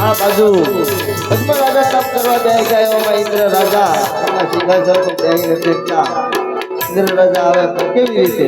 આ બાજુ પદ્મ રાજા તપ કરવા જાય ગયા ઇન્દ્ર રાજા સિંહાસન પર બેસીને બેઠા ઇન્દ્ર રાજા આવે કેવી રીતે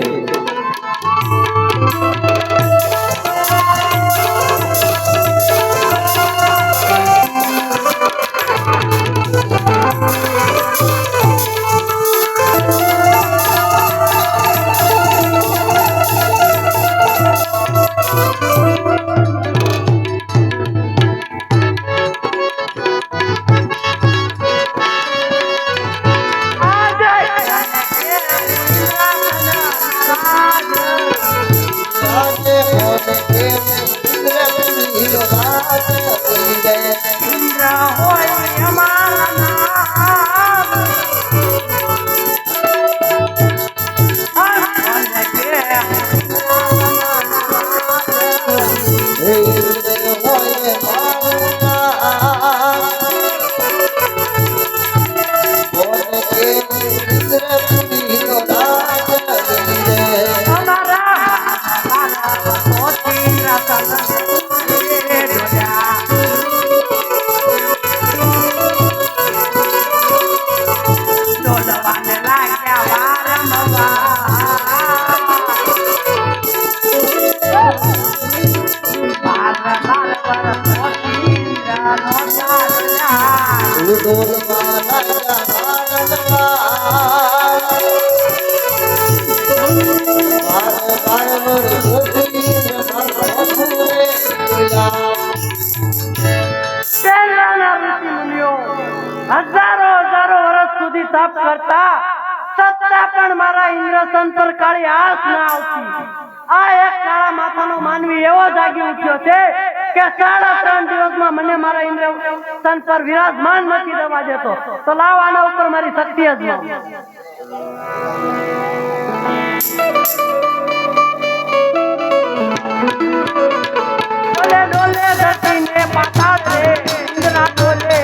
તપ કરતા છતાં પણ મારા ઇન્દ્રસન પર કાળી આસ ના આવતી. આ એક કાળા માથાનો માનવી એવો જાગી ઉઠ્યો છે કે 3.5 દિવસમાં મને મારા ઇન્દ્રસન પર વિરાજમાન નથી દેવા દેતો. તો લાવ આના ઉપર મારી શક્તિ જ ન. ડોલે ડોલે ધરતીને પાતાળ રે ઇન્દ્રા ડોલે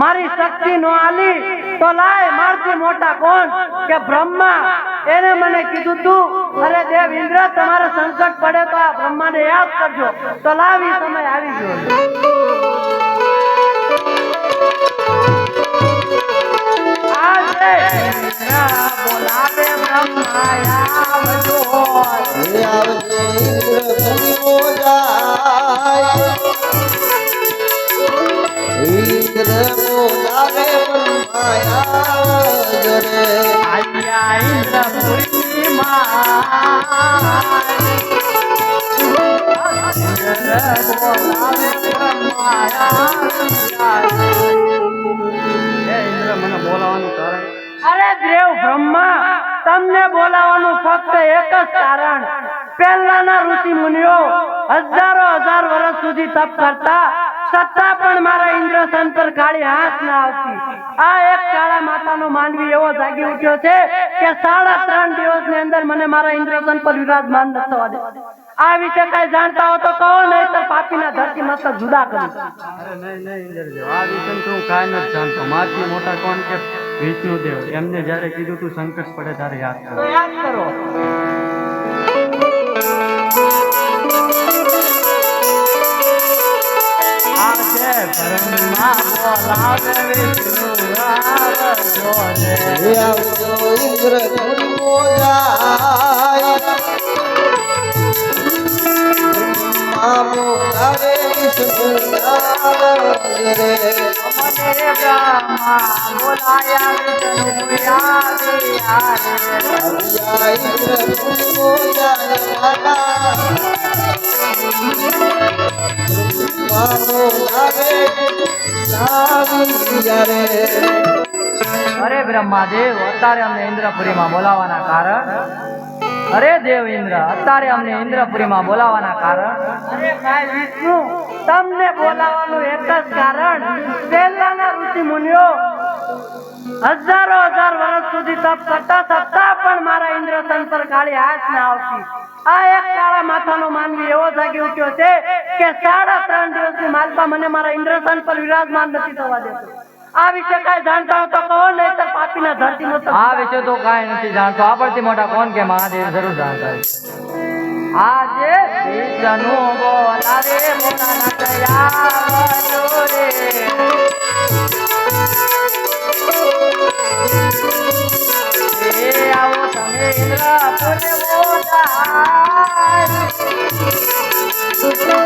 મારી શક્તિ નો આલી તો લાય મારથી મોટા કોણ કે બ્રહ્મા. એને મને કીધું તું અરે દેવ ઇન્દ્ર તમારે સંકટ પડે તો આ બ્રહ્માને યાદ કરજો. તો લાવી સમય આવી ગયો. આજે બોલાવે બ્રહ્મા આવજો આવજે ઇન્દ્ર બની જાય ઇન્દ્ર બોલાવે માયા રે આયા ઇન્દ્રપુરી માં બોલાવે બ્રહ્માયા ઇન્દ્ર મને બોલાવવાનું કારણ અરે દેવ બ્રહ્મા તમને બોલાવવાનું ફક્ત એક જ કારણ પહેલાના ઋષિ મુનિઓ હજારો હજાર વર્ષ સુધી તપ કરતા છતાં પણ મારા ઇન્દ્રસન પર કાળી હાથ ના આવતી આ એક કાળા માતાનો માનવી એવો જાગી ઉઠ્યો છે કે 3.5 દિવસની અંદર મને મારા ઇન્દ્રસન પર વિરાજમાન ન થવા દે આ વિશે કઈ જાણતા હો તો કહો નહીં તો પાપીના ધરતી મસ્તક જુદા કરું અરે નહીં ઇન્દ્રદેવ આ વિશે તો હું કાંઈ નથી જાણતો મારથી મોટા કોણ કે વિષ્ણુદેવ એમને જ્યારે કીધું તું સંકટ પડે ત્યારે યાદ કરો યાદ કરો આજે બ્રહ્મા બોલાવે વિષ્ણુ આવજો રે આવજો ઇન્દ્ર બોલાય મામો આવે વિષ્ણુ આવજો રે અમને બ્રહ્મા બોલાયા વિષ્ણુ આવ્યા રે ઇન્દ્ર બોલાય મામો આવે રે અરે બ્રહ્માદેવ અત્યારે અમને ઇન્દ્રપુરીમાં બોલાવવાના કારણ અરે દેવ ઇન્દ્ર અત્યારે અમને ઇન્દ્રપુરીમાં બોલાવવાના કારણ અરે ભાઈ વિષ્ણુ તમને બોલાવવાનું એક જ કારણ પહેલાના ઋષિ મુનિઓ હજારો હજાર વર્ષ સુધી તપ કરતા છતાં પણ મારા ઇન્દ્રસન પર કાળી હાથ ના આવતી આ એક કાળા માથાનો માનવી એવો જાગી ઉઠ્યો છે કે 3.5 દિવસની માલપા મને મારા ઇન્દ્રસન પર વિરાજમાન નથી થવા દેતો આ વિશે કઈ જાણતા હો તો કહો નહીં તો પાપીના ધરતી મસ્તક આ વિશે તો કાંઈ નથી જાણતો આપણથી મોટા કોણ કે મહાદેવ જરૂર જાણતા હોય આજે વિષ્ણુ બોલાવે મોના દયાવજો રે એ આવો તમે ઇન્દ્રપુરી બોલાય વિષ્ણુ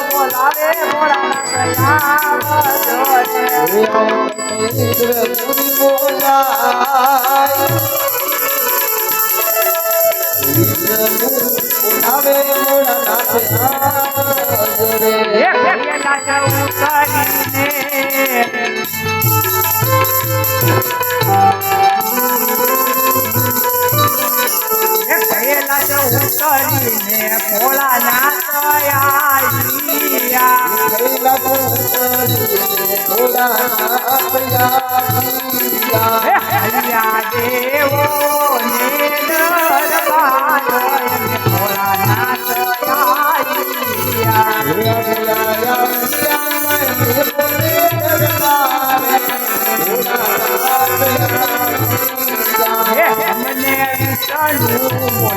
બોલાવે મોના દયાવજો રે ઇન્દ્ર પુરી બોલાય બોલાવે મોડા નાથે આવજો રે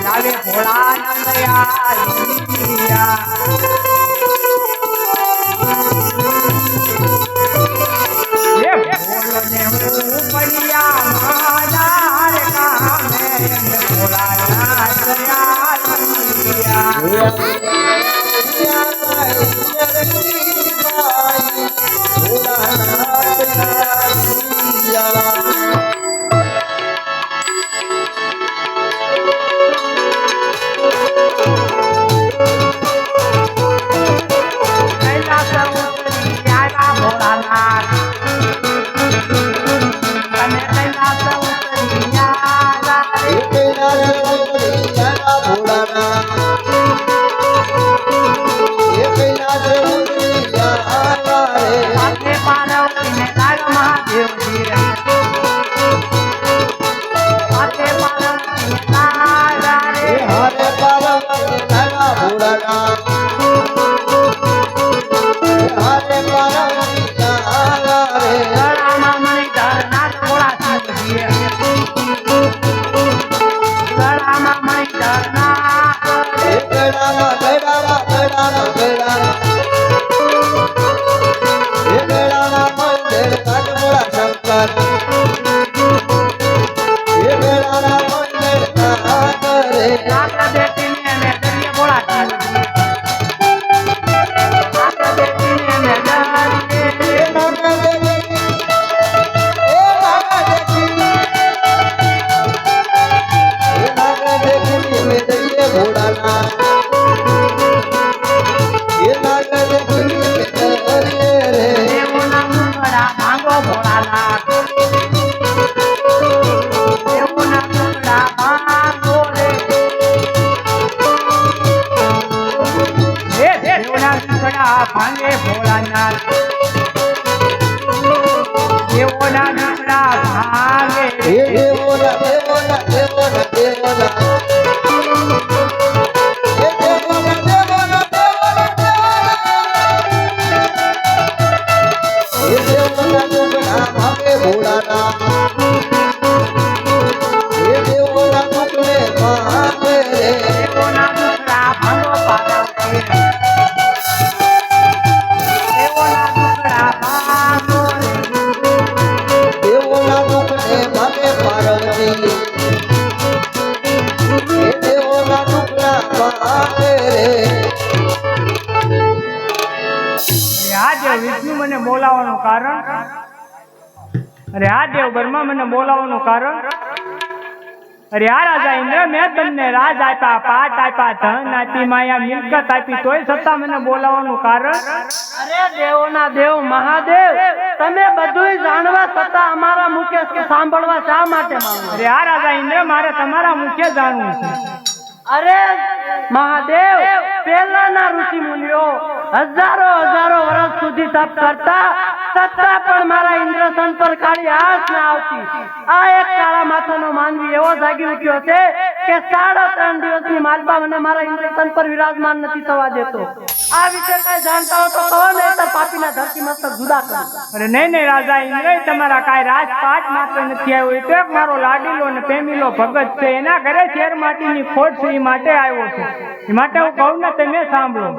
બોલાવે ભોળાનંદયા બોલો ને હું પડિયા માદાર કામે વિષ્ણુ મને બોલાવવાનું કારણ, અરે આ દેવ બ્રહ્મા મને બોલાવવાનું કારણ, અરે આ રાજા ઇન્દ્ર મેં તમને રાજ આપ્યા, પાટ આપ્યા, ધન આપી, માયા મિલકત આપી, તોય છતાં મને બોલાવવાનું કારણ? અરે દેવોના દેવ મહાદેવ, તમે બધુંય જાણવા છતાં અમારા મુખે સાંભળવા શા માટે માંગો? અરે આ રાજા ઇન્દ્ર મારે તમારા મુખ્ય જાણવું છે. અરે મહાદેવ, પહેલાના ઋષિ મુનિઓ હજારો વર્ષ સુધી તપ કરતા છતાં પણ મારા ઇન્દ્રસન પર કાળી આંખ ના આવતી. આ એક કાળા માથાનો માનવી એવો જાગી ઉઠ્યો છે કે 3.5 દિવસની માલપા મને મારા ઇન્દ્રસન પર વિરાજમાન નથી થવા દેતો. આ વિશે કઈ જાણતા હો તો કહો, નહીં તો પાપીના ધરતી મસ્તક જુદા કરો. અરે નહીં રાજા ઇન્દ્ર, તમારા કાંઈ રાજપાટ માત્ર નથી આવ્યો, એ તો એક મારો લાડીલો અને પ્રેમીલો ભગત છે, એના ઘરે શેર માટીની ખોટ છે, એ માટે આવ્યો છે. એ માટે હું કહું ને તમે સાંભળો.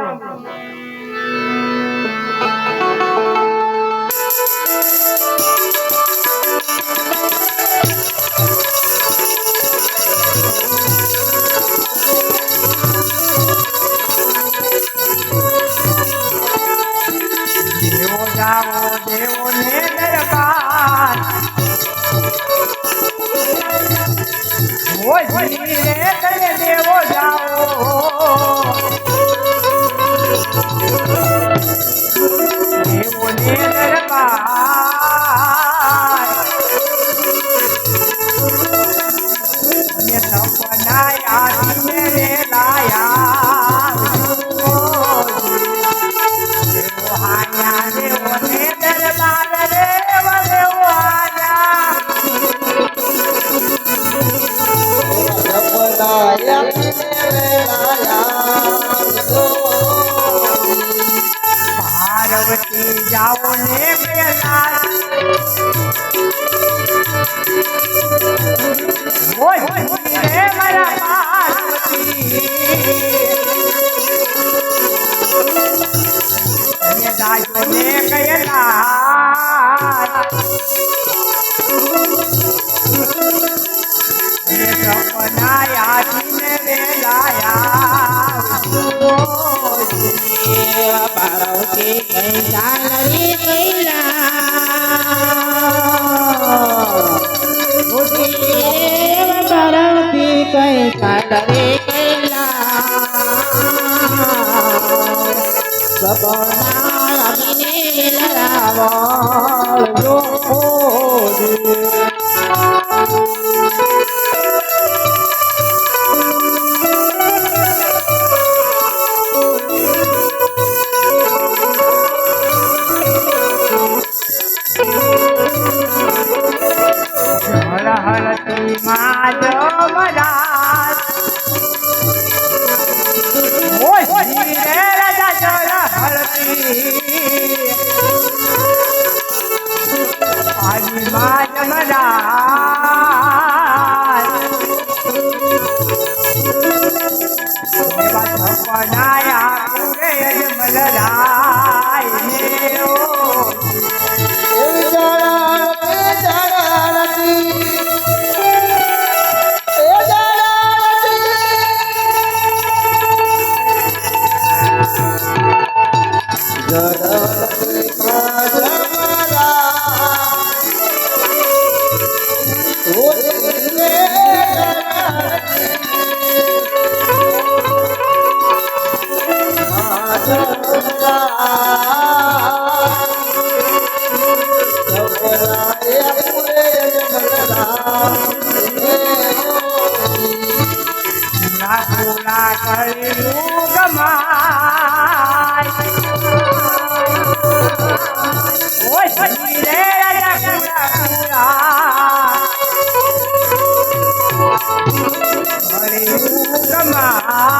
દેવો જાઓ દેવો ને દરબાર, ઓય ધીરે કરે દેવો જાઓ, દેવો ને દરબાર, અને સપના આદિને રે લાયા, દેવો આયા દેવો ને દરબાર રે દેવો આયા. પાર્વતી જાઓ ને પેલા, ઓય રે મારા પાર્વતી, અને જાજો ને કયલા, અને સપના યાદીને રે લાયા, પાર્વતી કૈલાલ રે કૈલાસ, પાર્વતી કૈલાલ રે કૈલાસ, સપના આવીને લરાવજો. હળહળતી માં જમરાજ, ઓય ધીરે રાજા જળહળતી, આવી માં જમરાજ, એવા સપનાયા પૂરે અજમલરાય ને ઓ. પૂરા કર્યું ગમાય, ઓય રે રાજા પૂરા કર્યું ગમાય,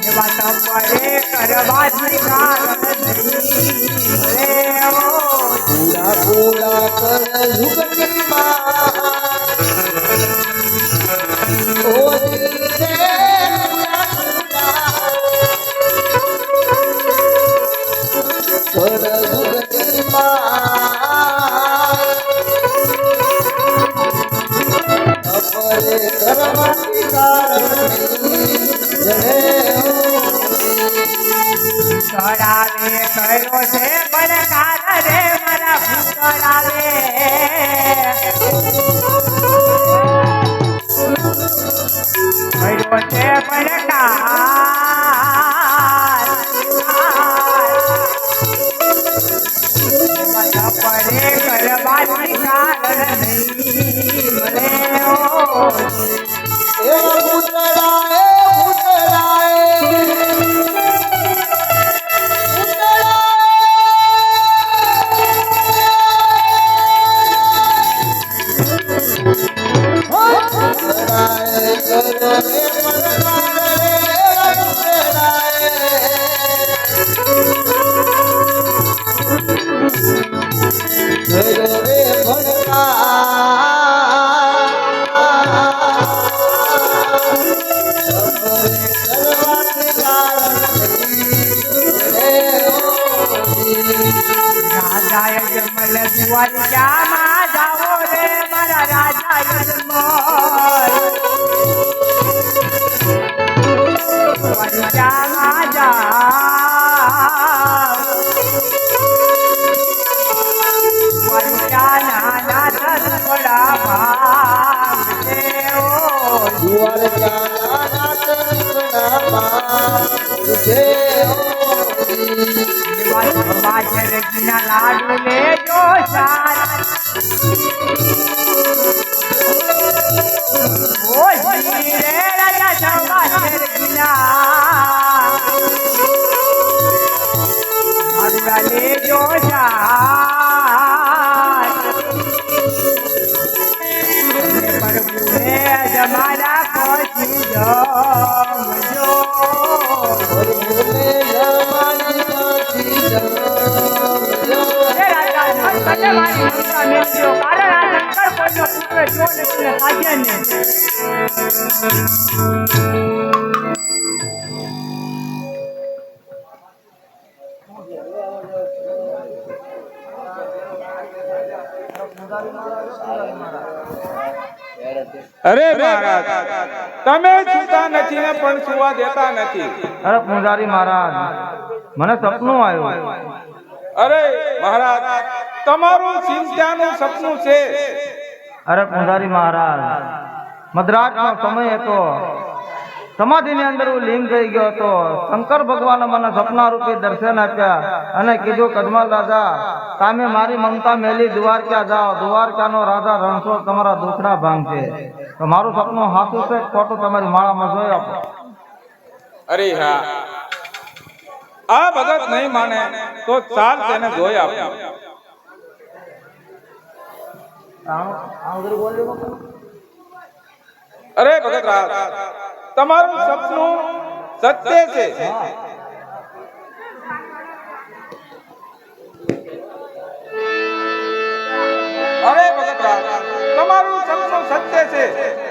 એવા તપરે કરવાથી કારણ નહીં રે ઓ. પૂરા પૂરા કર યુગની માં, ઓ ધીરે કર યુગની માં, અપરે કરવાથી કારણ નહીં જણે ભૂતળાવે કર્યો છે પડકાર રે મારા ભૂતળાવે કર્યો છે પડકાર બધા પડે કરવાની કારણ નહીં મળે એ ભૂતળાએ રાજા જમલ દ્વારિકામાં જાઓ રે મારા રાજા જમલ દ્વારિકામાં જાઓ દ્વારિકાના નાથ થોડા ભાવ છે બાજરગીના લાડુ લેજો સારા ઓ જી રે રાજા બાજરગીના લાડુડા લેજો સારા પ્રભુને જમારા પછી જમજો અરે મહારાજ તમે સુતા નથી ને પણ સુવા દેતા નથી. અરે પૂજારી મહારાજ મને સપનું આવ્યું. અરે મહારાજ તમારું ચિંતાનું સપનું છે. અરે પૂજારી મહારાજ મધરાતનો સમય હતો. સમાધિની અંદર હું લીન થઈ ગયો હતો. શંકર ભગવાને મને સપના રૂપી દર્શન આપ્યા અને કીધું કદમલ રાજા તમે મારી મમતા મેલી દ્વારકા જાઓ. દ્વારકાનો રાજા રણછોડ તમારા દુખડા ભાંગશે. તો મારું સપનું સાચું છે ખોટું તમારી માળામાં જોઈ આપો. અરે હા આ ભગત નહીં માને તો ચાલ તેને જોઈ આપો. અરે ભગત રાજ તમારું સપનું સત્ય છે. અરે ભગત રાજ તમારું સપનું સત્ય છે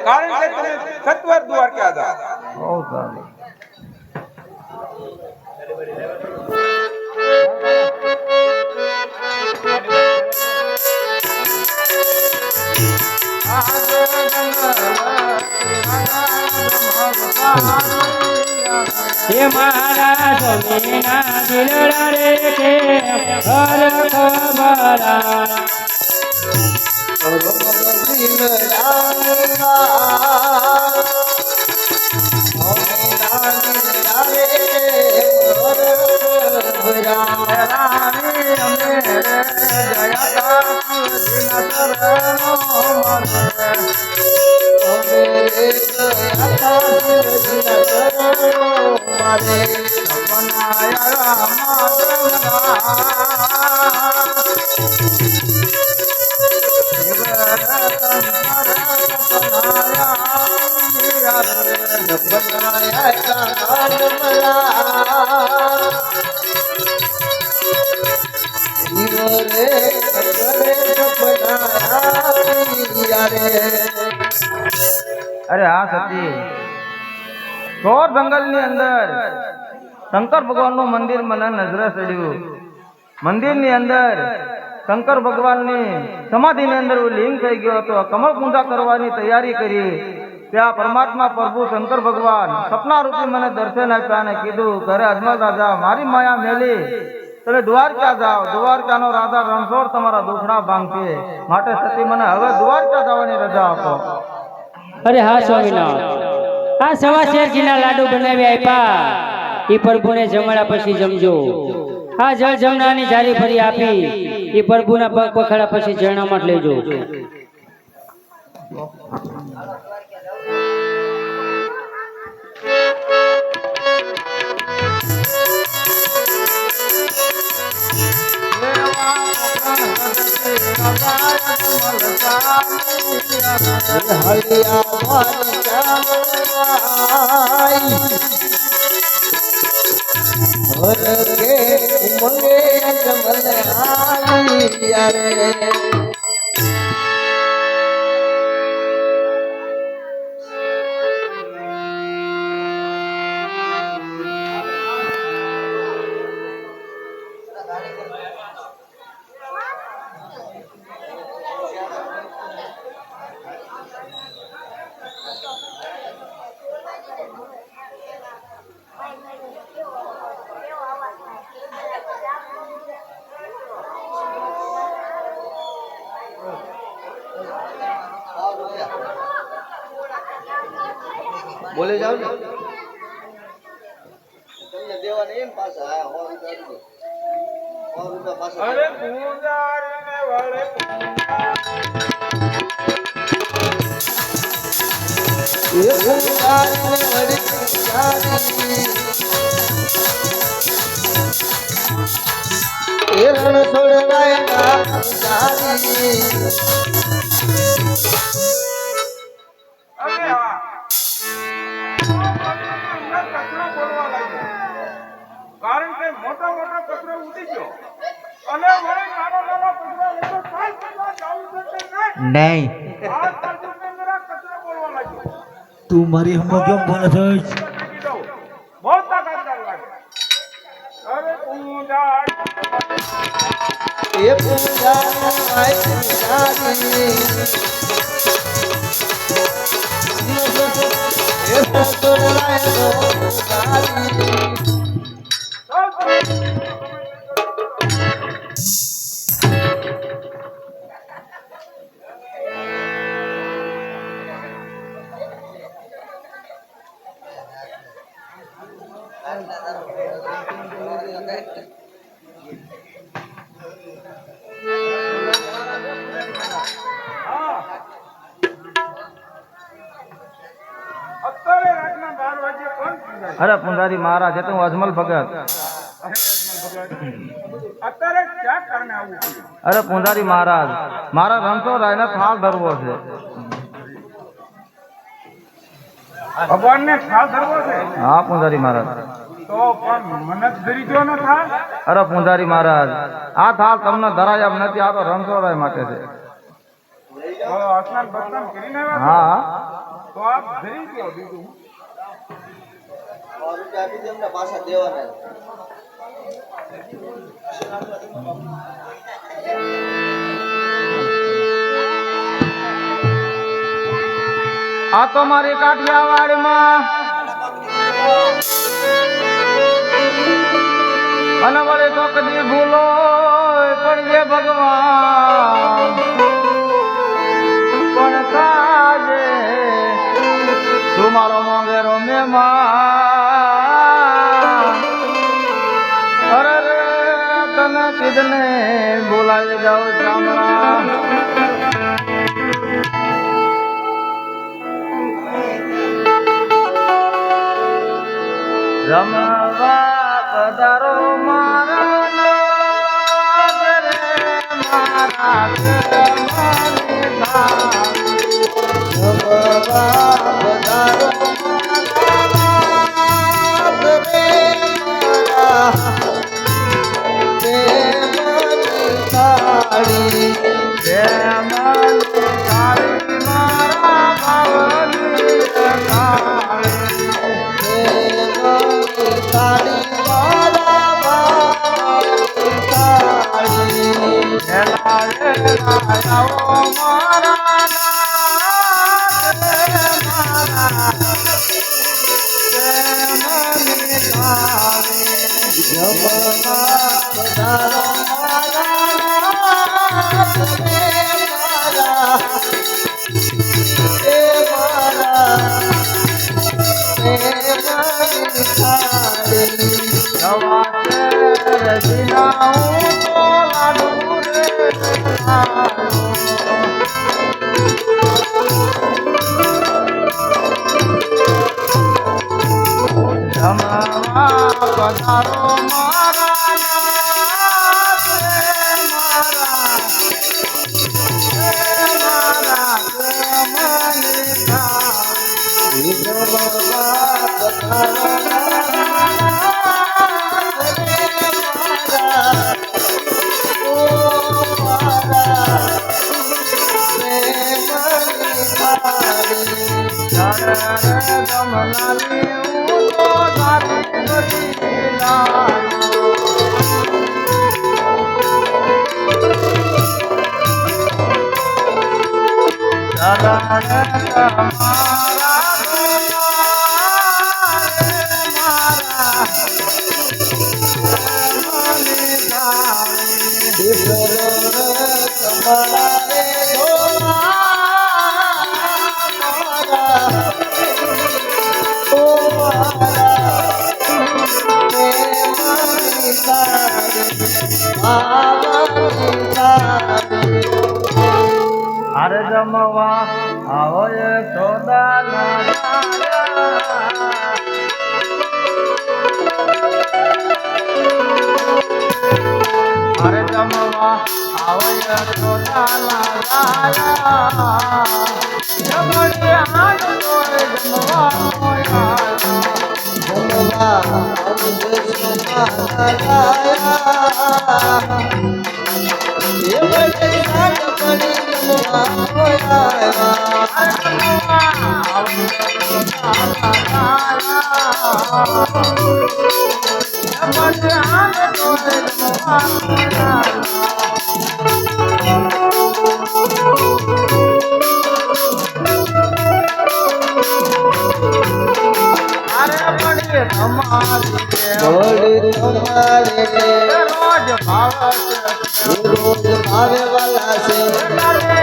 કારણ કે તમે સત્વર દ્વારકા જાઓ. બહુ સારું. હે મારા સ્વામીના દિલડા રે કે હર ખબરા અરે હા સતી ઘોર જંગલ ની અંદર શંકર ભગવાન નું મંદિર મને નજરે ચડ્યું. મંદિર ની અંદર શંકર ભગવાન ની સમાધિ ની અંદર હું લીન થઈ ગયો હતો. કમળ પૂજા કરવાની તૈયારી કરી ત્યાં પરમાત્મા પ્રભુ શંકર ભગવાન સપના રૂપી મને દર્શન આપ્યા અને કીધું ઘરે અજમલ રાજા મારી માયા મેલી તમે દ્વારકા જાઓ, દ્વારકાનો રાજા રણછોડ તમારા દુખડા ભાંગશે, માટે સતી મને હવે દ્વારકા જવાની રજા આપો. અરે હા સ્વામિનાથ, આ સવા શેરજીના લાડુ બનાવી આપ્યા એ પ્રભુને જમાડા પછી જમજો. આ જળ જમણાની જારી ફરી આપી એ પ્રભુના પગ પખાડા પછી જરણામાં જ લેજો. બોલે જાવ ને અરે પૂજારીને વળે અરે હા કચરો બોલવા લાગ્યો, કારણ કે મોટા મોટા કચરો ઉડી ગયો અને વળી નાનો નાનો કચરો લેતો કાંઈ કરવા જાવું છે નહીં. આ તારજીને મેરા કચરો બોલવા લાગ્યો. તું મારી હમો કેમ બોલે છે? બહુ તાકાતદાર લાગે. અરે પૂજારી અત્યારે રાતના 12 વાગે કોણ પૂજારી? અરે પુંજારી મહારાજ, એ તો હું અજમલ ભગત. અત્યારે ક્યાં કારણે આવું થયું? અરે પુંજારી મહારાજ, મારા રણછોડ રાયને થાળ ધરવો છે. ભગવાનને થાળ ધરવો છે? હા પુંજારી મહારાજ. તો પણ મને જ ધરી ગયો ને થાળ? અરે પુંજારી મહારાજ, આ થાળ તમને ધરાય એમ નથી, આ તો રણછોડ રાય માટે છે. તો સ્નાન બસ્નાન કરીને આવ્યા છો? હા તો આપ ધરી ગયો બીજું. આ તો મારી કાઠિયાવાડમાં અને વળે તો કદી ભૂલો પડજે ભગવાન, પણ કાજે તું મારો મોંઘેરો મહેમાન. અરે રે તને કીધને બોલાવી જાઉં ચામડા. રમવા પધારો મારા નાથ રે, મારા પ્રેમાને ધામ. રમવા પધારો મારા નાથ રે, મારા પ્રેમાની કાળી. પ્રેમાની કાળી મારા ભાવની કાળી. મારા પધારો મારા નાથ રે મારા અરે જમવા આવો સોદા અરે જમવા આવો સોદા રોજ ભાવે વાલા છે કાલે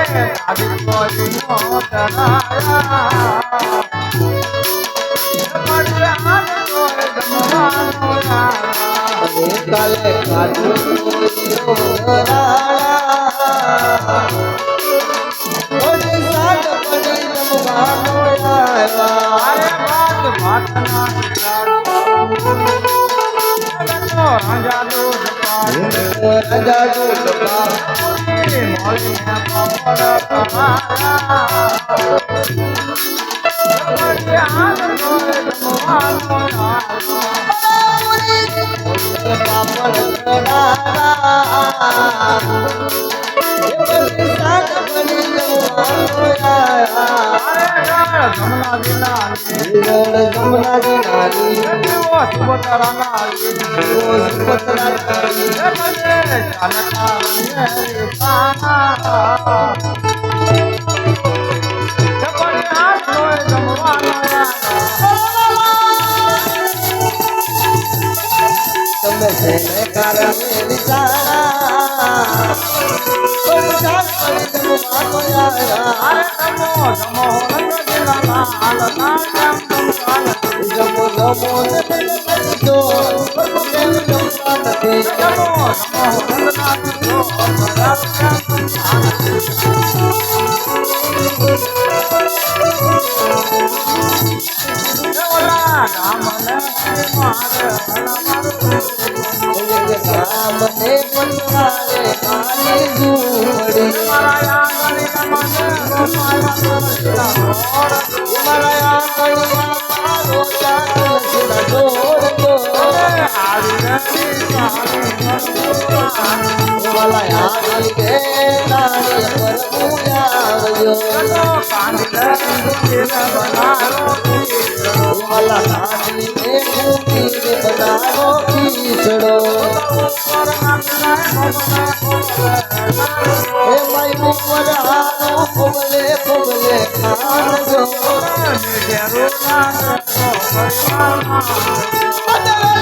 Bye.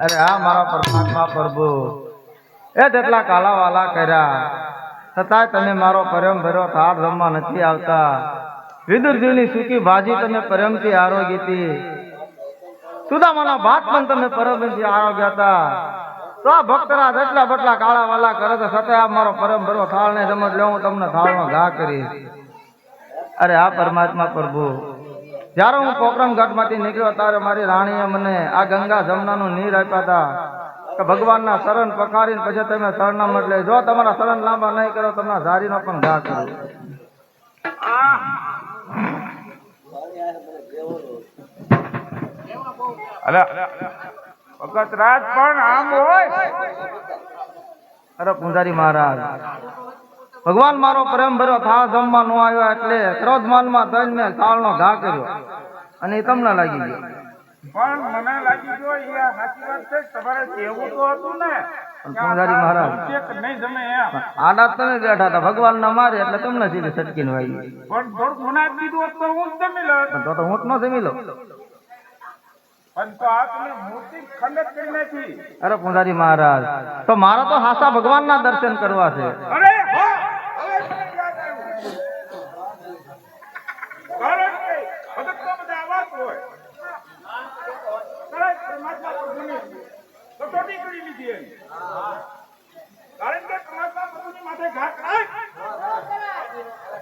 અરે આ મારા પરમાત્મા પ્રભુ એ જેટલા કાલા વાલા કર્યા છતાંય તમે મારો પ્રેમ ભર્યો થાળ જમવા નથી આવતા. વિદુરજીની સૂકી ભાજી તમે પ્રેમથી આરોગીતી. સુદામાના ભાત પણ તમે પ્રેમથી આરોગ્યા હતા. તો આ ભક્તરા જેટલા બટલા કાળા વાલા કરે છે છતાંય આ મારો પ્રેમ ભર્યો થાળ ને સમજ લે હું તમને થાળનો ઘા કરીશ. અરે આ પરમાત્મા પ્રભુ જ્યારે હું પોકરણ ઘાટમાંથી નીકળ્યો ત્યારે મારી રાણીએ મને આ ગંગા જમનાનું નીર આપ્યા હતા કે ભગવાનના શરણ પખારીને પછી તમે શરણામત લે. જો તમારા શરણ લાંબા નહીં કરો તમને ઝારીનો પણ ઘા કરો. ભગત રાજ પણ આમ હોય. અરે પૂંજારી મહારાજ ભગવાન મારો પ્રેમ ભર્યો થાળ જમવા ન આવ્યો એટલે ક્રોધમાનમાં થઈને મેં થાળનો ઘા કર્યો અને એ તમને લાગી ગયો. પણ મને લાગી ગયો એ આ સાચી વાત છે. તમારે કેવું તો હતું ને પણ પૂંજારી મહારાજ નહીં જમે એમ. આડા તમે બેઠા હતા ભગવાન ના મારે એટલે તમને સીધી સટકીને વાગી. પણ થોડું મને દીધું હોત તો હું જ જમી લઉં. તો હું જ ન જમી લઉં. પણ તો આ તમે મૂર્તિ ખંડિત કરી નાખી. અરે પૂંજારી મહારાજ તો મારા તો હાસા ભગવાનના દર્શન કરવા છે. અરે હો! હવે મને યાદ આવ્યું. કારણ કે ભગતના બધા આવાજ હોય. ત્યારે પરમાત્મા પ્રભુની કસોટી કરી લીધી એમ. કારણ કે પરમાત્મા પ્રભુની માથે ઘાત નાખ.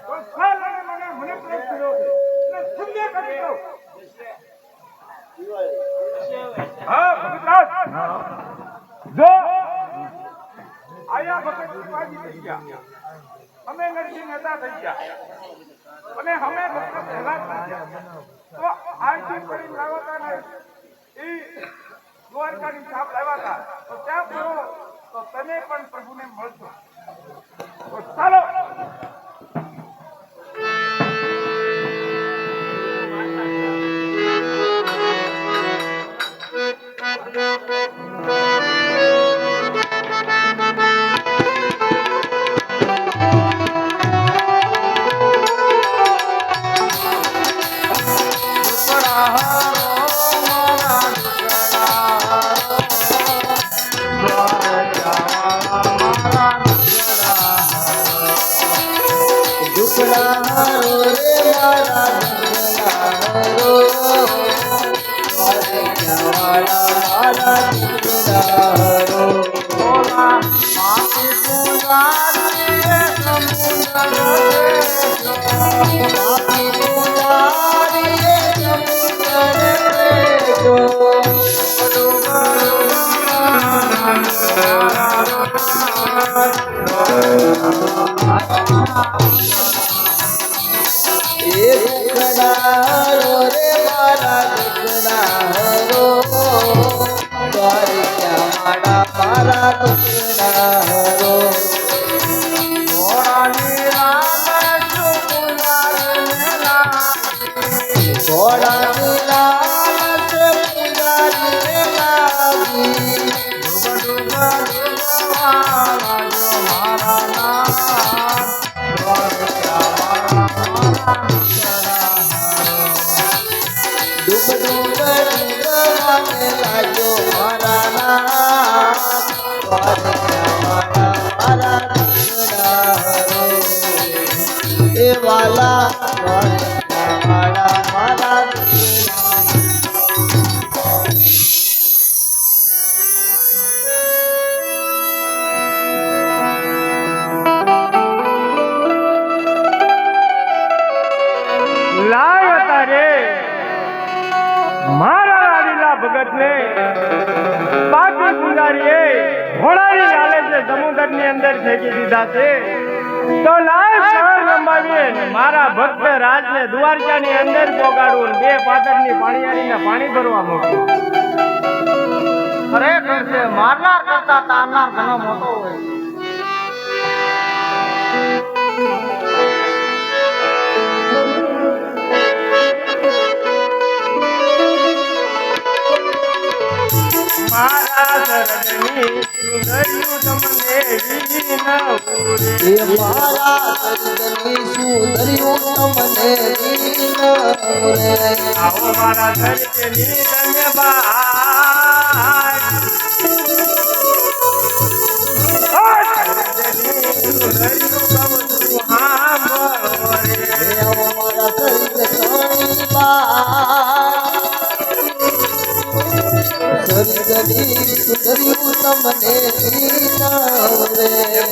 તો સાલ અને મને પ્રેમ કર્યો છે. એટલે શૂન્ય કરી દો. હા ભગતરાજ જો આયા ભગત પાજી થઈ ગયા. અમે નરસિંહ મહેતા થઈ ગયા અને અમે ભગત ભેગા થઈ ગયા. તો આરતી કરી લાવતા ને એ દ્વારકાની છાપ લાવ્યા હતા. તો ત્યાં ફરો તો તમે પણ પ્રભુને મળશો. તો ચાલો ભગતને બાકી પૂજારીએ ઘોડાની લાલચે સમુદ્રની અંદર ફેંકી દીધા છે. તો લાલ શરણ રમાવીએ મારા ભક્ત રાજને દ્વારકાની અંદર પોગાડવું બે પાદરની પાણીયારીને પાણી ભરવા મોકલું. ખરેખર છે મારનાર કરતા તારનાર ઘણો મોટો હોય. મારા શરણની સુંદરિયું તમને વિનવું રે. મારા શરણની સુંદરિયું તમને વિનવું રે. આવો મારા શરણની ધન્યવાદ.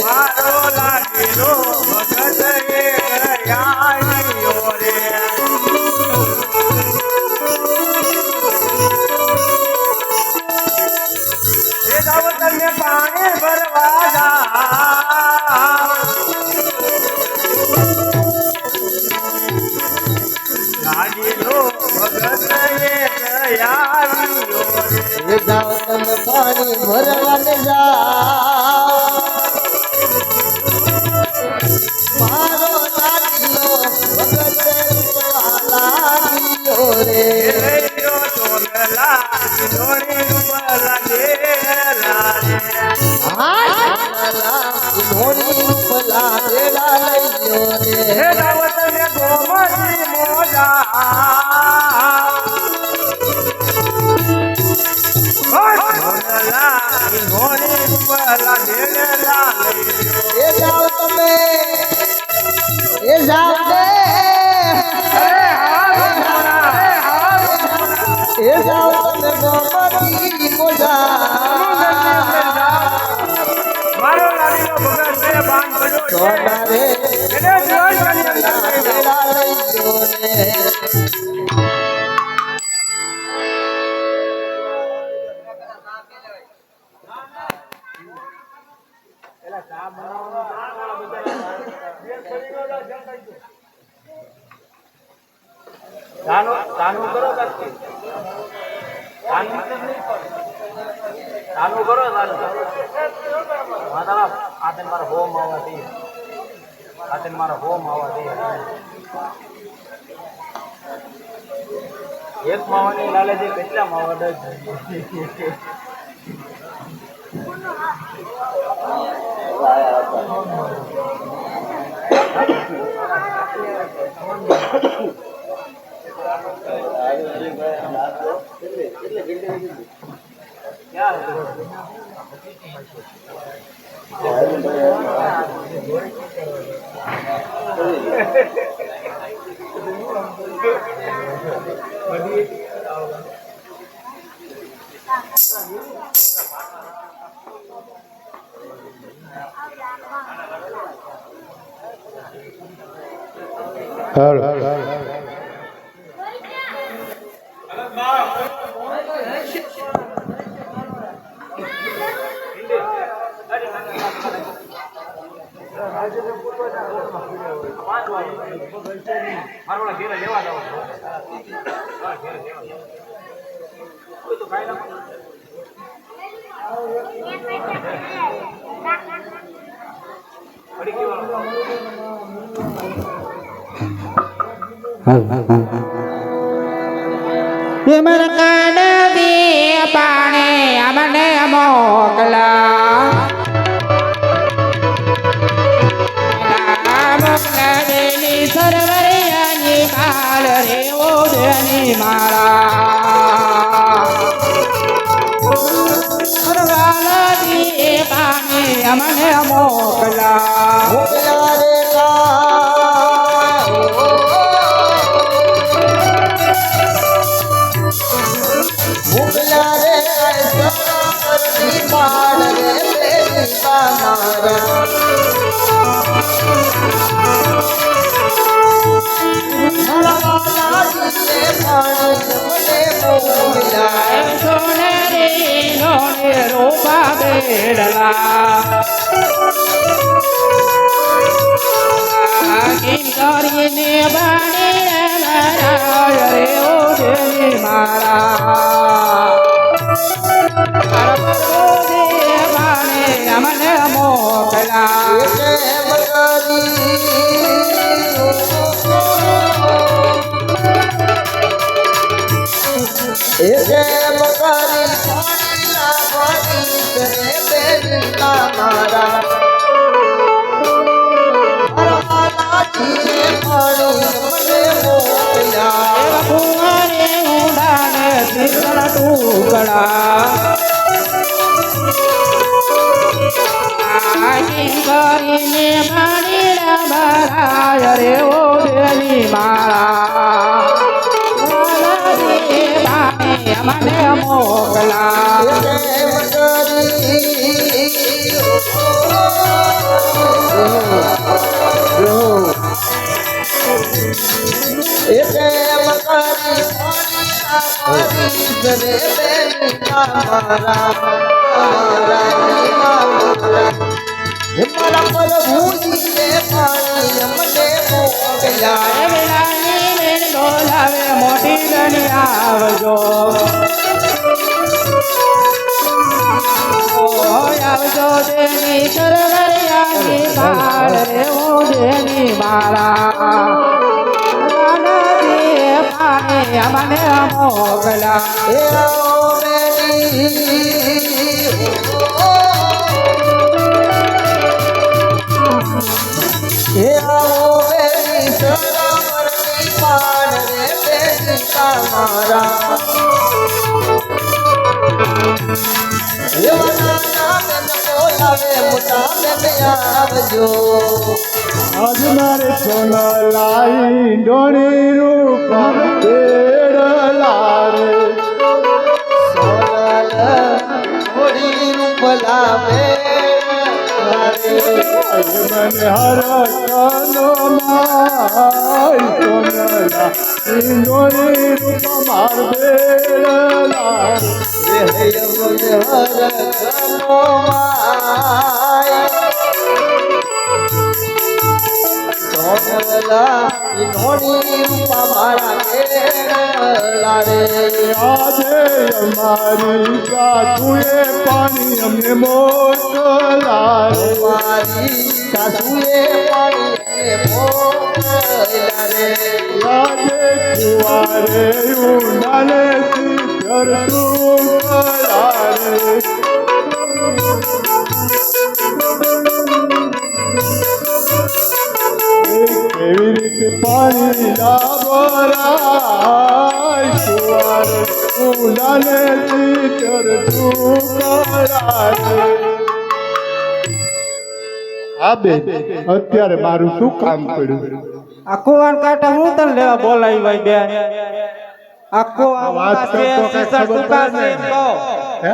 મારો લાગેલો ભગત એક આવ્યો રે એ જાવ તમે પાણી ભરવા જાઓ લાગેલો ભગત એક આવ્યો રે પાણી ભરવાને જા મારો લાગ્યો ભગત લાગ્યો રે ધોની ઉપલા દેડા લઈયો રે એ જાઓ તમે એ જાઓ દે એ જાઓ તમે ગોમતી મોજા મારો લાડીનો ભગત છે બાન પડ્યો છે સોના રે એને જોઈ દેડા લઈયો રે ચાનું કરો કાકી ચાનું કરો માતા આતન મારો હોમ આવવા દે આતન મારો હોમ આવવા દે એક માવાની લાલે છે કેટલા માવા દે મારો ઘેર લેવા જાવ કોઈ તો કાઈ ના વિમર કાઢી પાણી અમને મોકલા મોકલાવેલી સરવરિયાની માલ રે ઓઢની માળા સરવાલાની પાણી અમને મોકલા મોકલા રે મોકલા રે સરવરી પાડ રે બેની મારા રૂપા બેડલા કિંકરીને બાણે રે ઓઢની માળા બાણે અમને મોકલા કરીને મારી રે ઓઢની માળા અમને મોકલા બોલાવે મોટી ગણી આવજો આવજો દેની સરવરિયાની બાળ રે ઓ દેની મારા નદી પાણી અમને મોકલા આજ મારે સોના લાઈ ડોણી રૂપા તેડલા રે મને હર કાનો માય સોનલા ડોણી રૂપા માર બેડલા આજે અમારી સાસુએ પાણી અમને મોકલા સાસુએ આજે કુવારે ઉનાલે શિખર તું કરારે કેવી રીતે પાણી લાવરાય કુવારે ઉનાલે શિખર તું કરારે હા બે અત્યારે મારું શું કામ પડ્યું આ કુવાન કાંટા હું તને લેવા બોલાવી ભાઈ બેન આખો વાત કરતો કઈ ખબર પડે ને.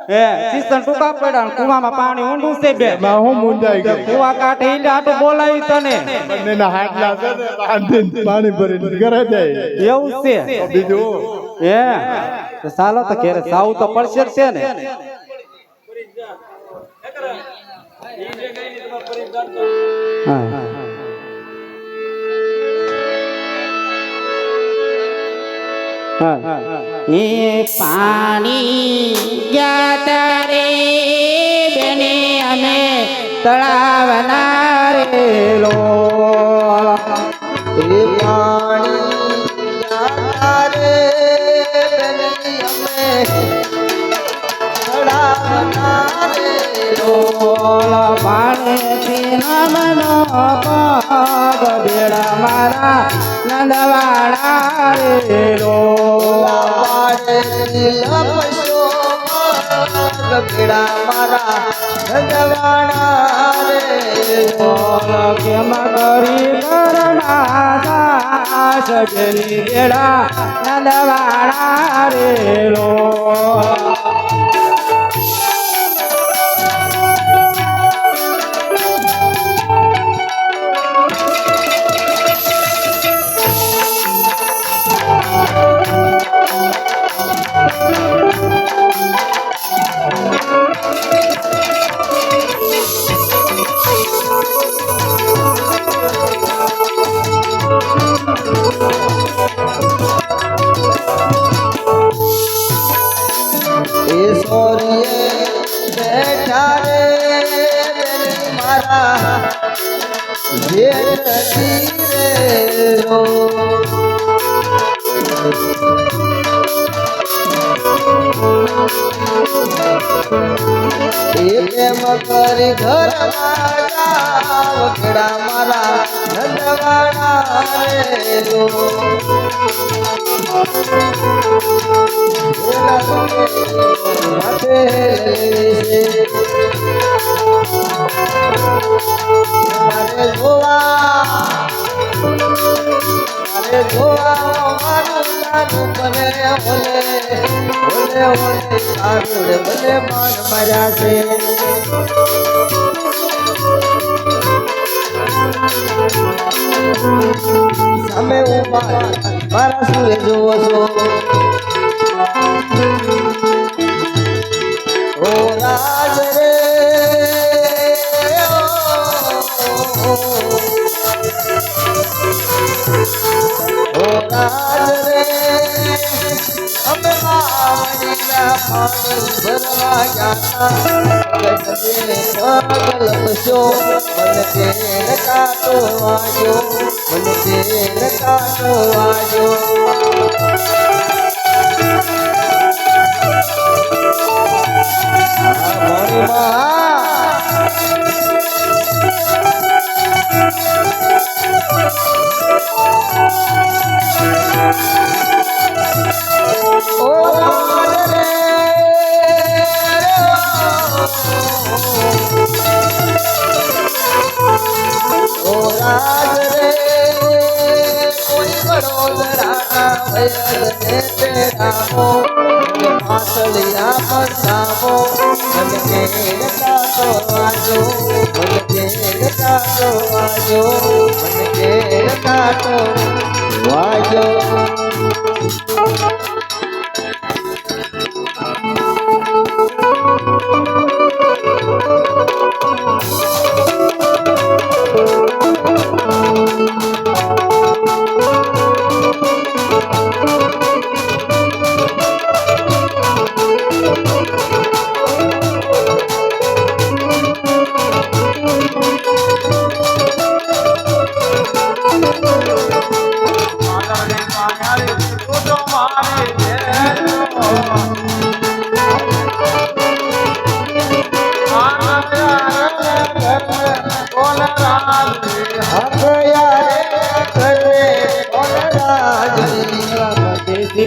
હે સીસન ટૂંકા પડ્યા ને કુવામાં પાણી ઊંડું છે બે એમાં હું મુંજાઈ ગઈ કુવા કાંઠે ઈને આટું બોલાવી તને બંનેના હાડલા છે ને બાંધીને પાણી ભરીને ઘરે જાય એવું છે બીજું હે તો ચાલો તો ઘેરે સાવું તો પડશે જ છે ને હા એ પાણી ગયા તારે બેને અમે તળાવના રે લો પાણીથી નમનો પગ બેડા મારા નંદવાડા રે લો કેમ કરી ઘરના સજની બેડા નંદવાડા રે લો કરી ઘર વખડા મારા નંદવાડા રે લો મારે જોવા મારું તારું બને ઓલે ઓલે ઓલે તારું રે બને માન માર્યા છે સામે ઉભા મારા સુરે જોવો છો ઓ રાજ રે ઓ રાજ રે અમે માવડીના પાણી ભરવા ગયા કલશો મને તેલ કાટો આવ્યો મને તેલ કાટો આવ્યો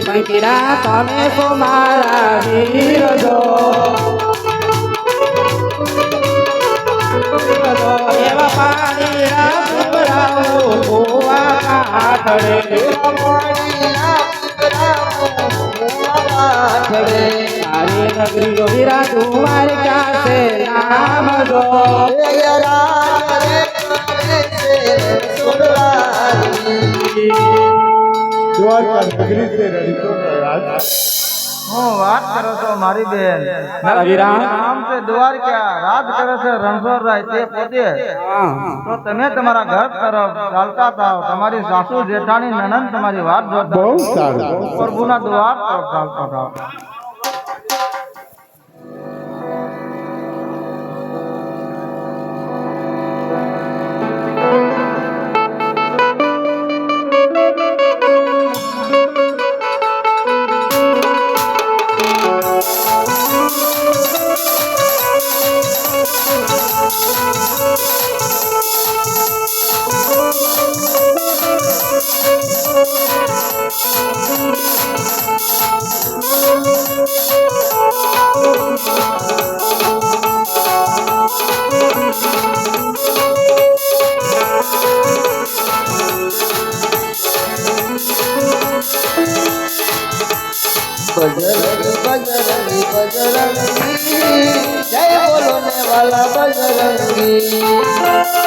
પંકીરા તમે સો મારા વીર જો એવા પાણી તારી નગરી જો વીરા तुम्हारे कैसे नाम दो હું વાત કરો છો મારી બેન નામ છે દ્વારકા રાજ કરે છે રણછોડરાય તે પોતે તો તમે તમારા ઘર તરફ ચાલતા થાવ તમારી સાસુ જેઠાણી નણંદ તમારી વાત જોતા બહુ સારું પ્રભુના દ્વાર તરફ ચાલતા થાવ बजरंगी बजरंगी बजरंगी जय बोलने वाला बजरंगी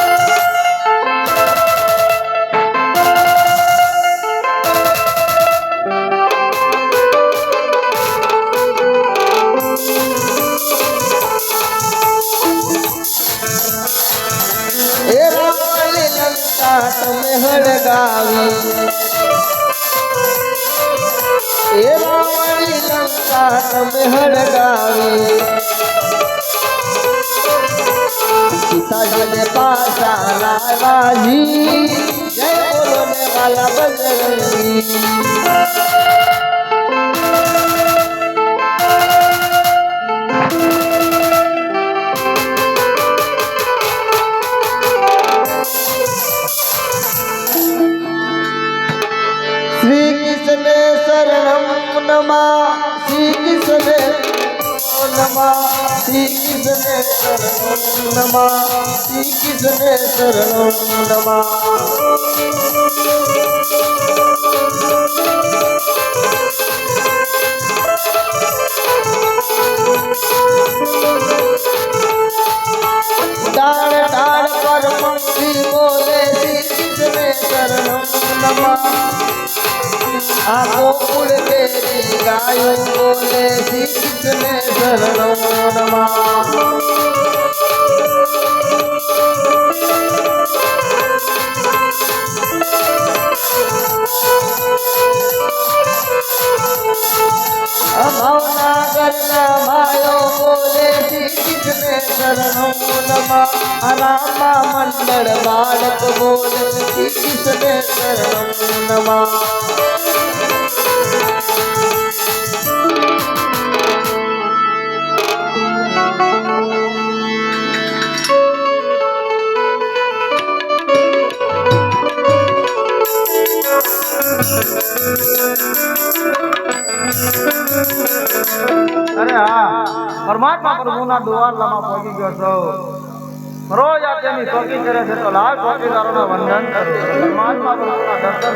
ए रावली लंका तुम्हें हड़गावी ए रावली लंका तुम्हें हड़गावी सीताजी ने पासा लावाजी जय बोलने वाला बजरंगी श्री कृष्ण शरणम नमा श्री कृष्ण नमा श्री कृष्ण शरणम नमा श्री कृष्ण शरणम नमा ભાઈઓ બોલે શ્રી કૃષ્ણ શરણો નમઃ ભાવનગરના ભાઈઓ બોલે શ્રી કૃષ્ણ શરણો નમઃ રામા મંડળ બાળક બોલે શ્રી કૃષ્ણ શરણો નમઃ અરે હા પરમાત્મા પ્રભુના દ્વારમાં પહોંચી ગયો છો રોજ આ તેની ચોકી કરે છે તો લાખ ચોકીદારોના વંદન કરો પરમાત્મા પ્રભુના દર્શન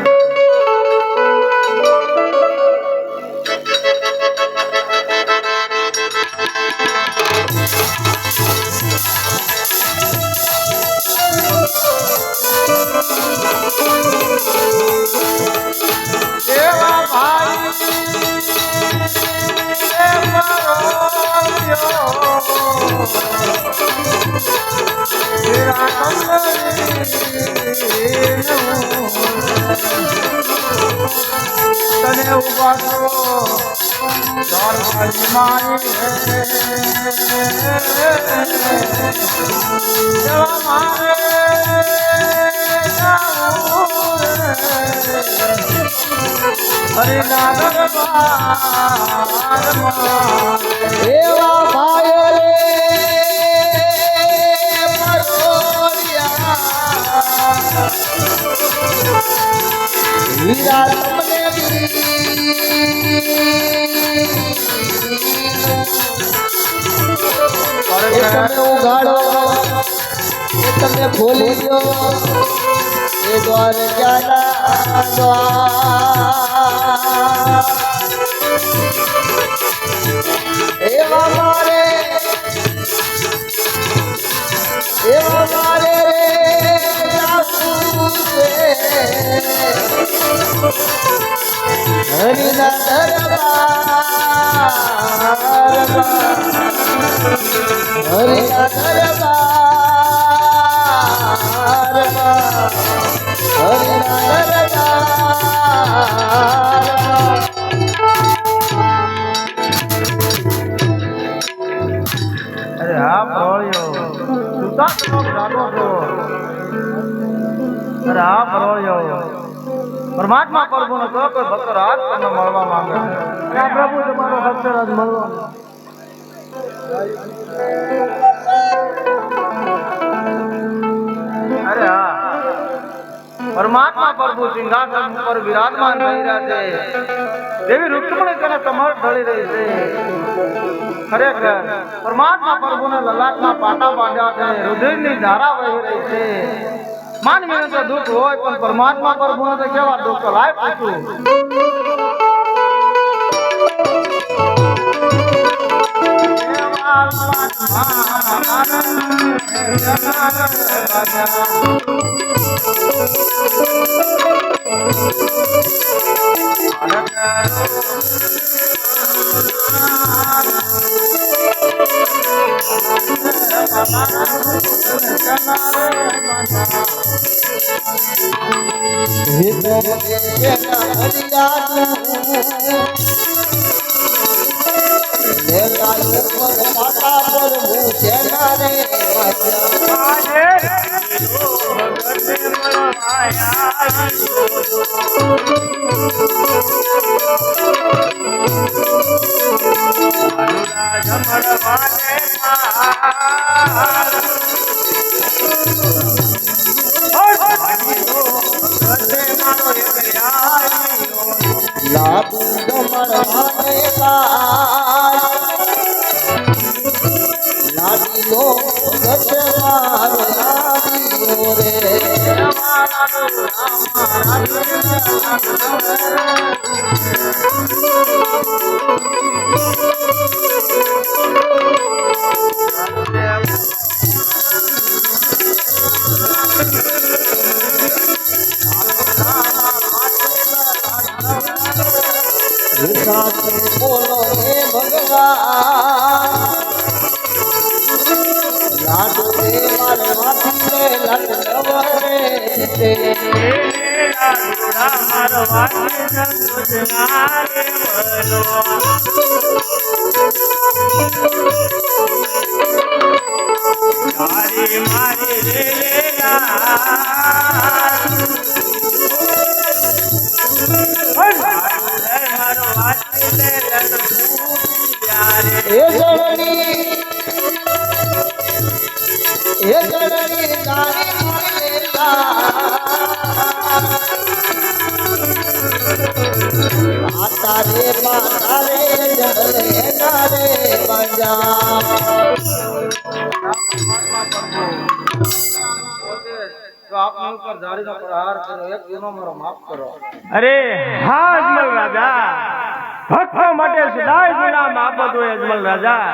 એવા ભાઈ તને ઉભા કરો એવા ભાઈ રે હીરા તમને તમે ઉગાડો એ તમે ખોલી દો એ દ્વાર ક્યાંના દ્વાર એવા મારે રે જાવું છે હરિના દરબારમાં હરિના દરબારમાં હરિના દરબારમાં અરે હા પરોળ્યો સુતા તો જાગો છો અરે હા પરોળ્યો પરમાત્મા પ્રભુનો તો કોઈ ભક્ત રાજ તમને મળવા માંગે છે આ પ્રભુ તમારો ભક્ત રાજ મળવા અરે હા પરમાત્મા પ્રભુ સિંહાસન ઉપર વિરાજમાન થઈ રહ્યા છે દેવી રૂક્ષ્મણી તેને સમર્થ ઢળી રહી છે ખરેખર પરમાત્મા પ્રભુને લલાટમાં પાટા બાંધ્યા છે રુધિરની ધારા વહી રહી છે માનવીને તો દુઃખ હોય પણ પરમાત્મા પ્રભુને તો કેવા દુઃખ લાય પૂછું બોલ કૃષ્ણ રે બોલો તારી મારી રે મારો વાસી રે એ જડણી તારી તારે બારે જડલે નારે બંજા તો આપના ઉપર જાળીનો પ્રહાર કરો એક ગુનો મારો માફ કરો અરે હા અજમલ રાજા ભક્તો માટે સદાય ગુનામ આપત હોય અજમલ રાજા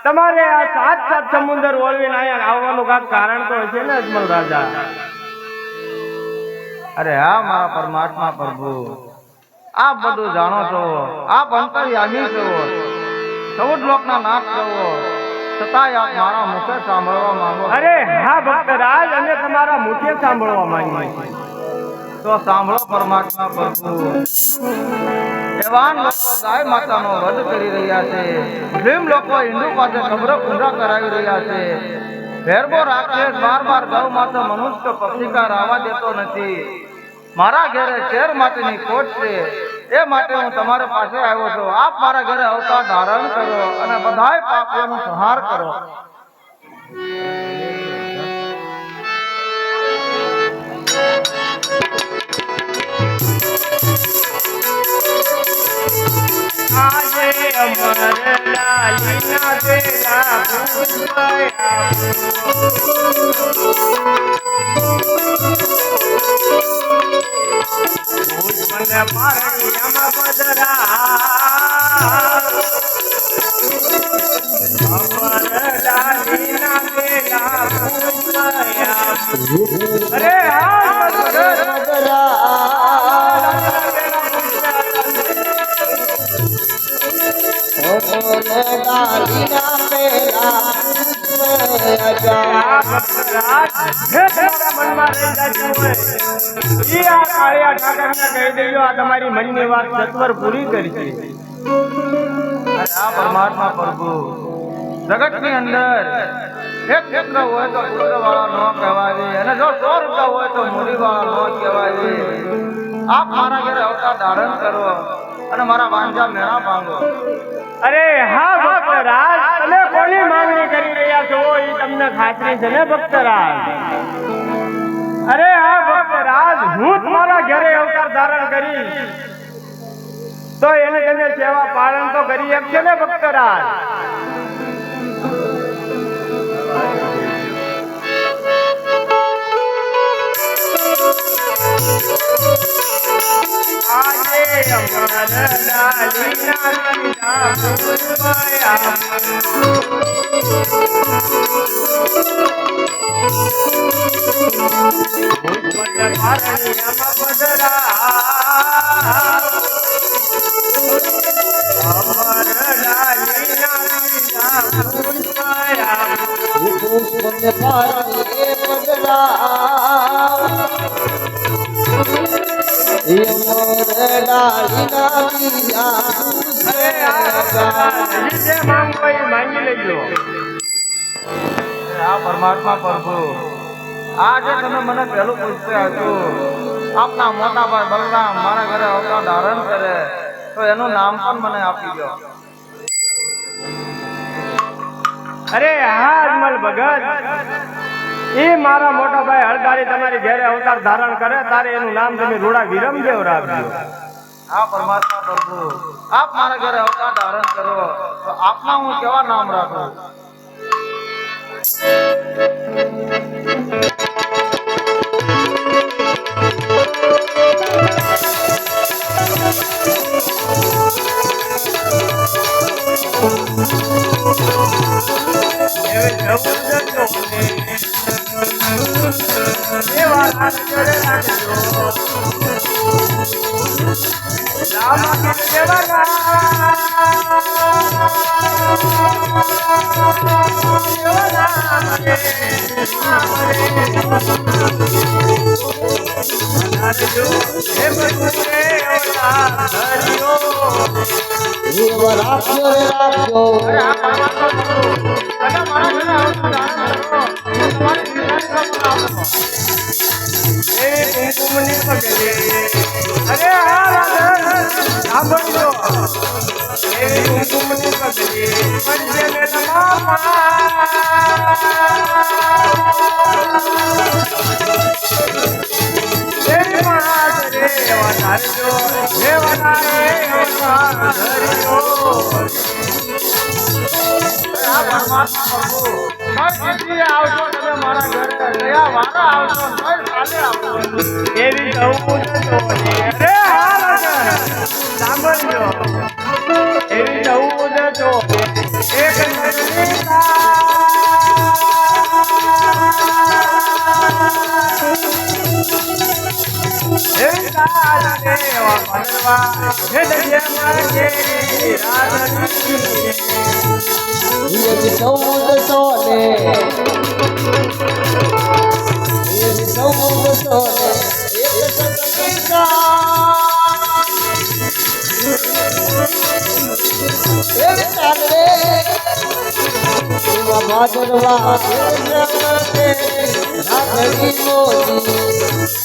તમારે આ સાત સમુદ્ર ઓળવીને અહીંયા આવવાનું કાંક કારણ તો હશે ને અજમલ રાજા અરે હા મારા પરમાત્મા પ્રભુ આપ બધું જાણો છો આપ અંતર્યામી છો ચૌદ લોકના નાથ છો છતાંય આપ મારા મુખે સાંભળવા માંગો છો. અરે હા ભક્તરાજ અમે તમારા મુખે સાંભળવા માંગીએ છીએ. તો સાંભળો પરમાત્મા પ્રભુ એવાન લોકો ગાય માતાનો વધ કરી રહ્યા છે ભીમ લોકો હિન્દુ પાસે ખબરો પૂરા કરાવી રહ્યા છે ભેરબો રાક્ષસ બાર ગૌ માતા મનુષ્ય પક્ષીકાર આવવા દેતો નથી મારા ઘરે શેર માટેની ખોટ છે એ માટે હું તમારા પાસે આવ્યો છું આપ મારા ઘરે અવતાર ધારણ કરો અને બધાય પાપોનો સંહાર કરો આજે અમર લાલીના બેલા પૂજવાયા મને પારણીયામાં પધરા અમર લાલીના બેલા પૂજવાયા અરે હા તમારી મનની વાત સત્વર પૂરી કરી છે. આ પરમાત્મા પ્રભુ જગતની અંદર એક પુત્ર હોય તો પુત્ર વાળા ન કહેવાય અને જો 100 રૂપિયા હોય તો મૂડી વાળા ન કહેવાય આપ મારા ઘરે અવતાર ધારણ કરો અને મારા વાંજા મેળા માંગો અરે હા ભક્તરાજ તમે કોની માંગણી કરી રહ્યા છો એ તમને ખાતરી છે ને ભક્તરાજ અરે હા ભક્તરાજ હું તમારા ઘરે અવતાર ધારણ કરી તો એને તમે સેવા પાલન તો કરી શકશે ને ભક્તરાજ આજે અમર લાલીના લીલા પૂજવાયા મને પારણીયામાં પધરા અમર લાલીના લીલા પૂજવાયા પુષ્પને પારણીએ પધરા માંગી લેજો. આ પરમાત્મા પ્રભુ આજે તમે મને પહેલું પૂછ્યું હતું આપના મોટા ભાઈ બલરામ મારા ઘરે અવતાર ધારણ કરે તો એનું નામ પણ મને આપી દો. અરે હા અજમલ ભગત એ મારા મોટા ભાઈ હળદારી તમારી ઘરે અવતાર ધારણ કરે તારે એનું નામ તમે રૂડા વિરમદેવ રાખજો. આ પરમાત્મા પ્રભુ આપ મારા ઘરે અવતાર ધારણ કરો તો આપના હું કેવા નામ રાખું? રામ અરે હા રાધન સાંભળજો એવી કુમકુમની પગલી પંચને આવશો તમે મારા ઘરે કયા વારા આવશો કાલે આવશો એવી જવું અરે હા રાધન સાંભળજો એવી જવું જો એક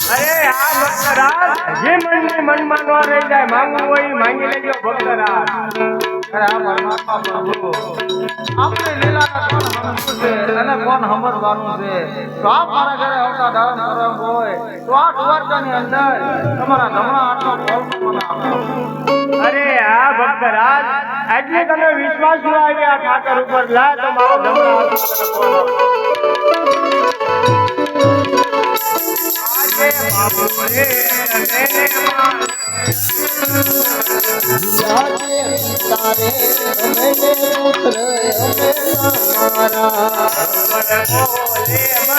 અરે આ ભક્તરાજ જે મનની મનમાં ન રહી જાય માંગવું હોય ઈ માંગી લેજો ભક્તરાજ અરે આ પરમાત્મા પ્રભુ આપણે લીલાના કોણ સમજવું છે અને કોણ સમજવાનું છે તો આપ મારા ઘરે આવતા ધારણ કરવાનું હોય તો આ દ્વારકાની અંદર તમારા જમણા હાથનો ફળ મને આપો અરે આ ભક્તરાજ એટલે તમે વિશ્વાસ ન આવી આ ઠાકર ઉપર લા તો મારો જમણો હાથ તને ફળ આપો. આજે બાબુ રે અને માં બોલે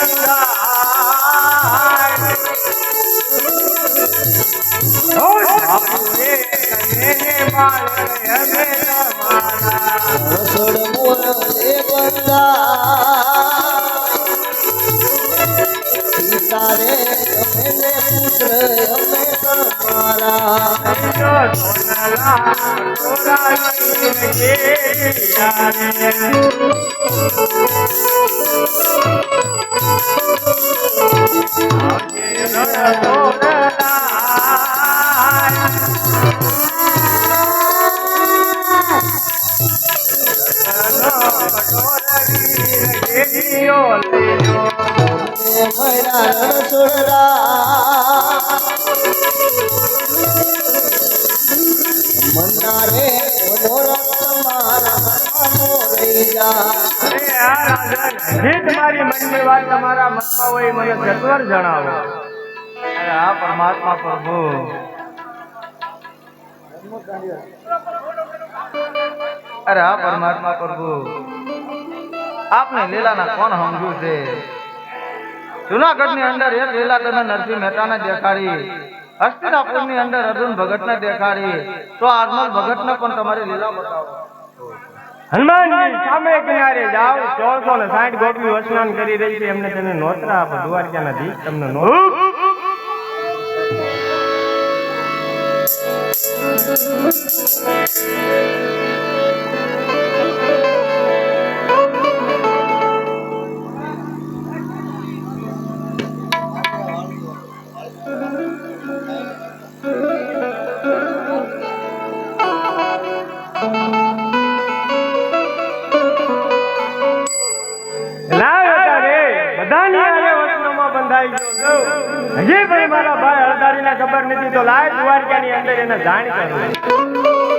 મંદાર બાબુ રે અને માં અમે તમારા સોનલા સોરાની જે તમારી મનની વાત તમારા મનમાં હોય મને સત્વર જણાવો. અરે આ પરમાત્મા પ્રભુ અરે આ પરમાત્મા પ્રભુ આપને લીલાના કોણ સમજુ છે જુનાગઢની અંદર એક લીલા તમે નરસિંહ મહેતાને દેખાડી હસ્તિનાપુરની અંદર અર્જુન ભગતને દેખાડી તો આત્મલ ભગતને પણ તમારી લીલા બતાવો. હનુમાનજી સામે કિનારે જાઓ 1660 ગોપીઓ સ્નાન કરી રહી છે એમને તેને નોતરા આપો દ્વારકાના દીપ તમને હજી ભાઈ મારા ભાઈ હળદારીને ખબર નથી તો લાય દ્વારકાની અંદર એને જાણ કરો.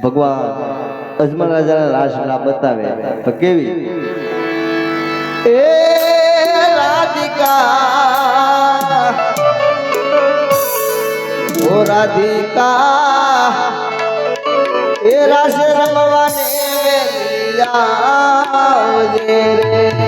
ભગવાન અજમલ રાજાના લાશ ના બતાવે તો કેવી એ રાધિકા ઓ રાધિકા એ રાસ રમવાને આવજે રે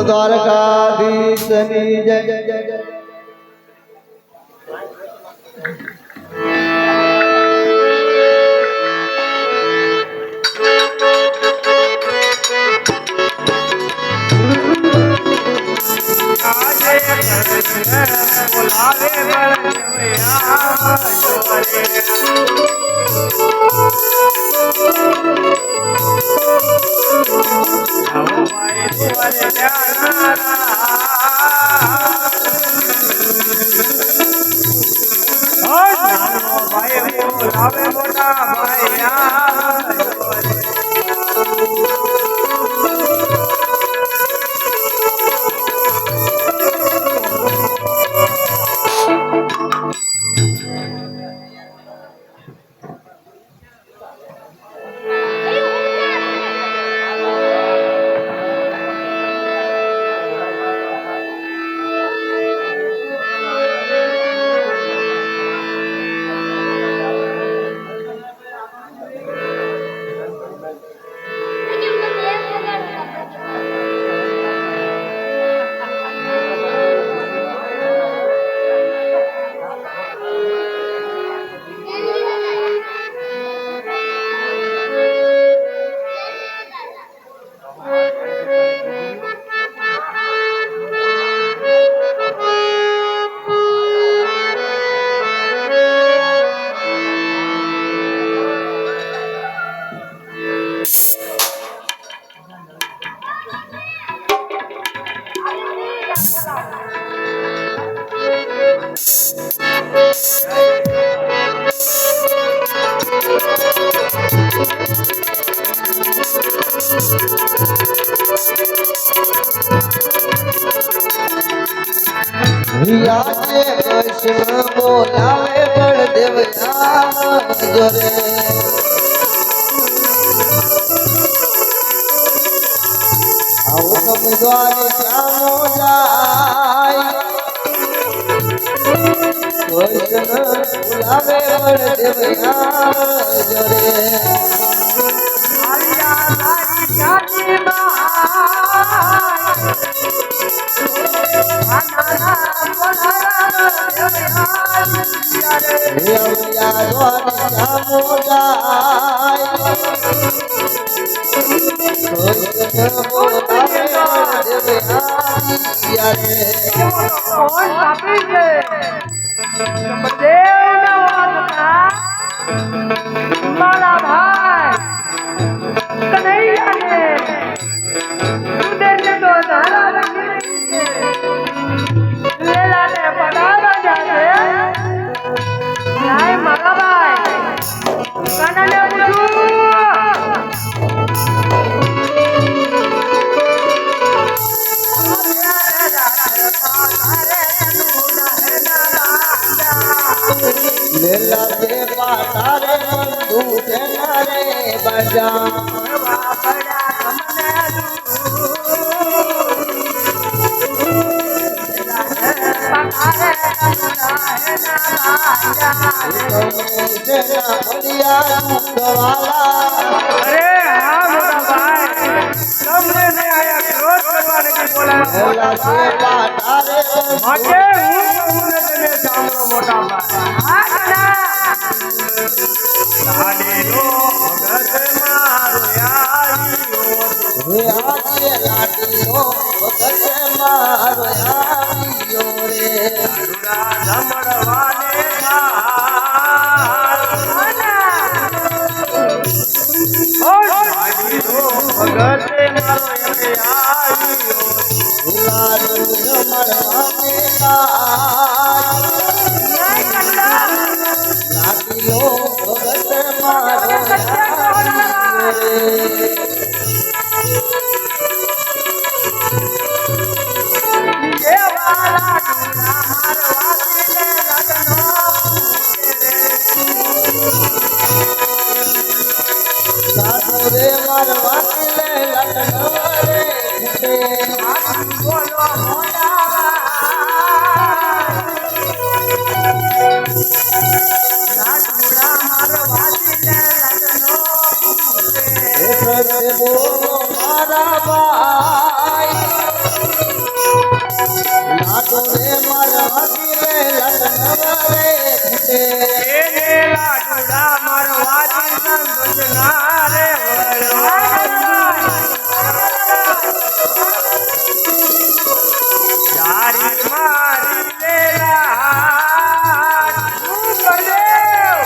દ્વારકાધીશની જય જય જય જય આજે કૃષ્ણ બોલાવે બળદેવ આવજો રે આવો તમે દ્વારે શ્યામો જાય કૃષ્ણ બોલાવે બળદેવ આવજો રે દેવયા દ્વારે શ્યામો જાય કૃષ્ણ બોલાવે બળદેવ આવ્યા રે મારા ભાઈ કનૈયાને ઉદરને તો ધારા લગી લેલાને પડાવા જાશે નાય મારા ભાઈ કાનાને લેલા દે પાતારે બંધુ તેનારે બજા અરે હા મોટા ભાઈ તમને ને આયા ક્રોધ કરવા નથી બોલાવ્યા માટે હું ને તમે સાંભળો મોટા ભાઈ લાડીલો ભગત મારો યારીઓ લાડીલો ભગત મારો આવ્યો રે જમડવાને ભગતે મારો આવ્યો લાડુ જમણવાને લાડીલો ભગત મારો આવ્યો રે સાધુ રે મારવા લે લગ્ન રે બોલો મોટા લાડુડા મારો વાસીને લગનો પૂછે બોલો મારા ભાઈ લાડુ રે મારવા લે લગ્ન રે એને લાડુડા મારો વાજી સંતોષના રે જારી મારી લેલા હું બળદેવ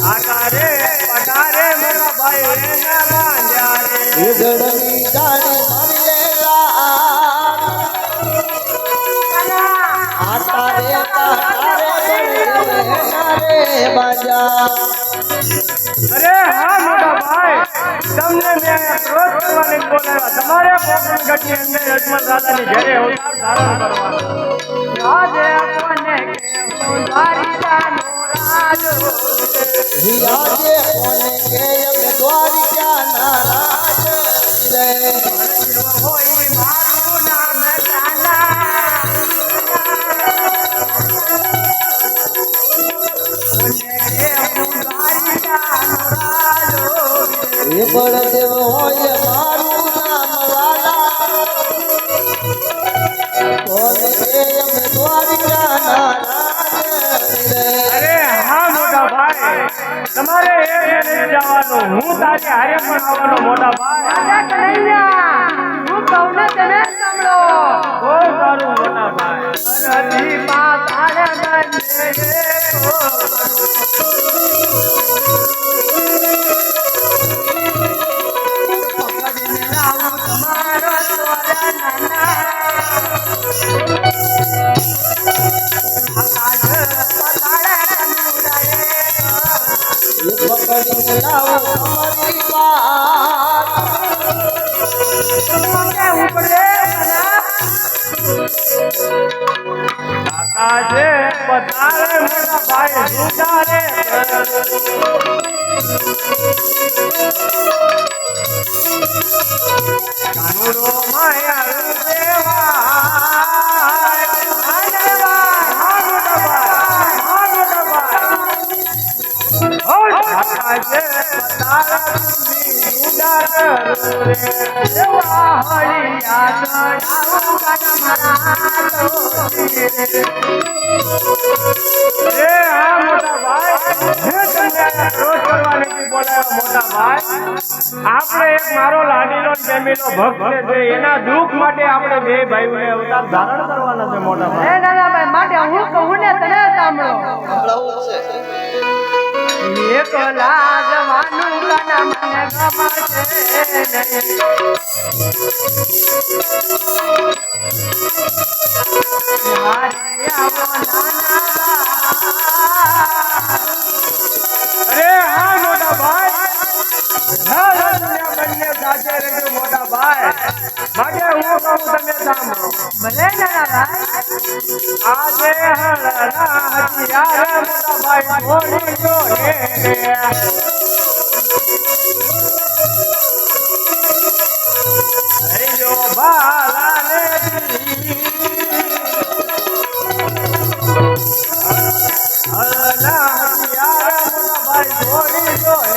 આકારે પટારે મોટા ભાઈ એના માંડ્યા રે ઉજળની જાણી મારી લેલા આટા રે પાટારે રે બાજા અરે હા મોટા ભાઈ તમને મેં ક્રોધ કરવાની બોલાવ્યા તમારે પોકરણગઢની અંદર યજમાન દાદાની ઘરે અવતાર ધારણ કરવાનો રાજે કોને કેવું દ્વારિકાનો રાજો આજે કોને કે અમે દ્વારિકા નારાજ રે હોય મારું નામ કાના કોને કેવું દ્વારિકાનો રાજો એ બળદેવ હોય મારું નામ વાલા કોને કે અમે દ્વારિકા નારાજ રે અરે હા મોટા ભાઈ તમારે એ જવાનું હું તારી હારે પણ આવવાનો મોટા ભાઈ રાજા કનૈયા હું કહું ને તને સાંભળો બહુ સારું મોટા ભાઈ હરદી પાતાળ બને પકડીને લાવું તમારો સોરા નાના આકાશ પાતાળ મુરાએ એ પકડીને લાવો તમારી વાત મને ઉપડે ના આજે પધારે મોટા ભાઈ સુધારે કાનુડો માયા દેવા આજે પધારે સુધારે દેવા હરિયા એ હા મોટા ભાઈ હું તમને રોજ કરવા નથી બોલાવ્યો મોટા ભાઈ આપણે એક મારો લાડીલો ને પ્રેમીનો ભક્ત છે એના દુઃખ માટે આપણે બે ભાઈઓને અવતાર ધારણ કરવાના છે મોટા ભાઈ એ દાદાભાઈ માટે હું કહું ને તને સાંભળો એકલા જવાનું કાના મને ગમશે નહીં મારે આવો નાના અરે હા મોટા ભાઈ બંને સાથે રહેજો મોટા ભાઈ માટે હું કહું તમે સાંભળો ભલે દાદાભાઈ આજે હળના હથિયાર મોટા ભાઈ છોડી દો ને જો બાલાને હળના હથિયાર મોટા ભાઈ છોડી દો ને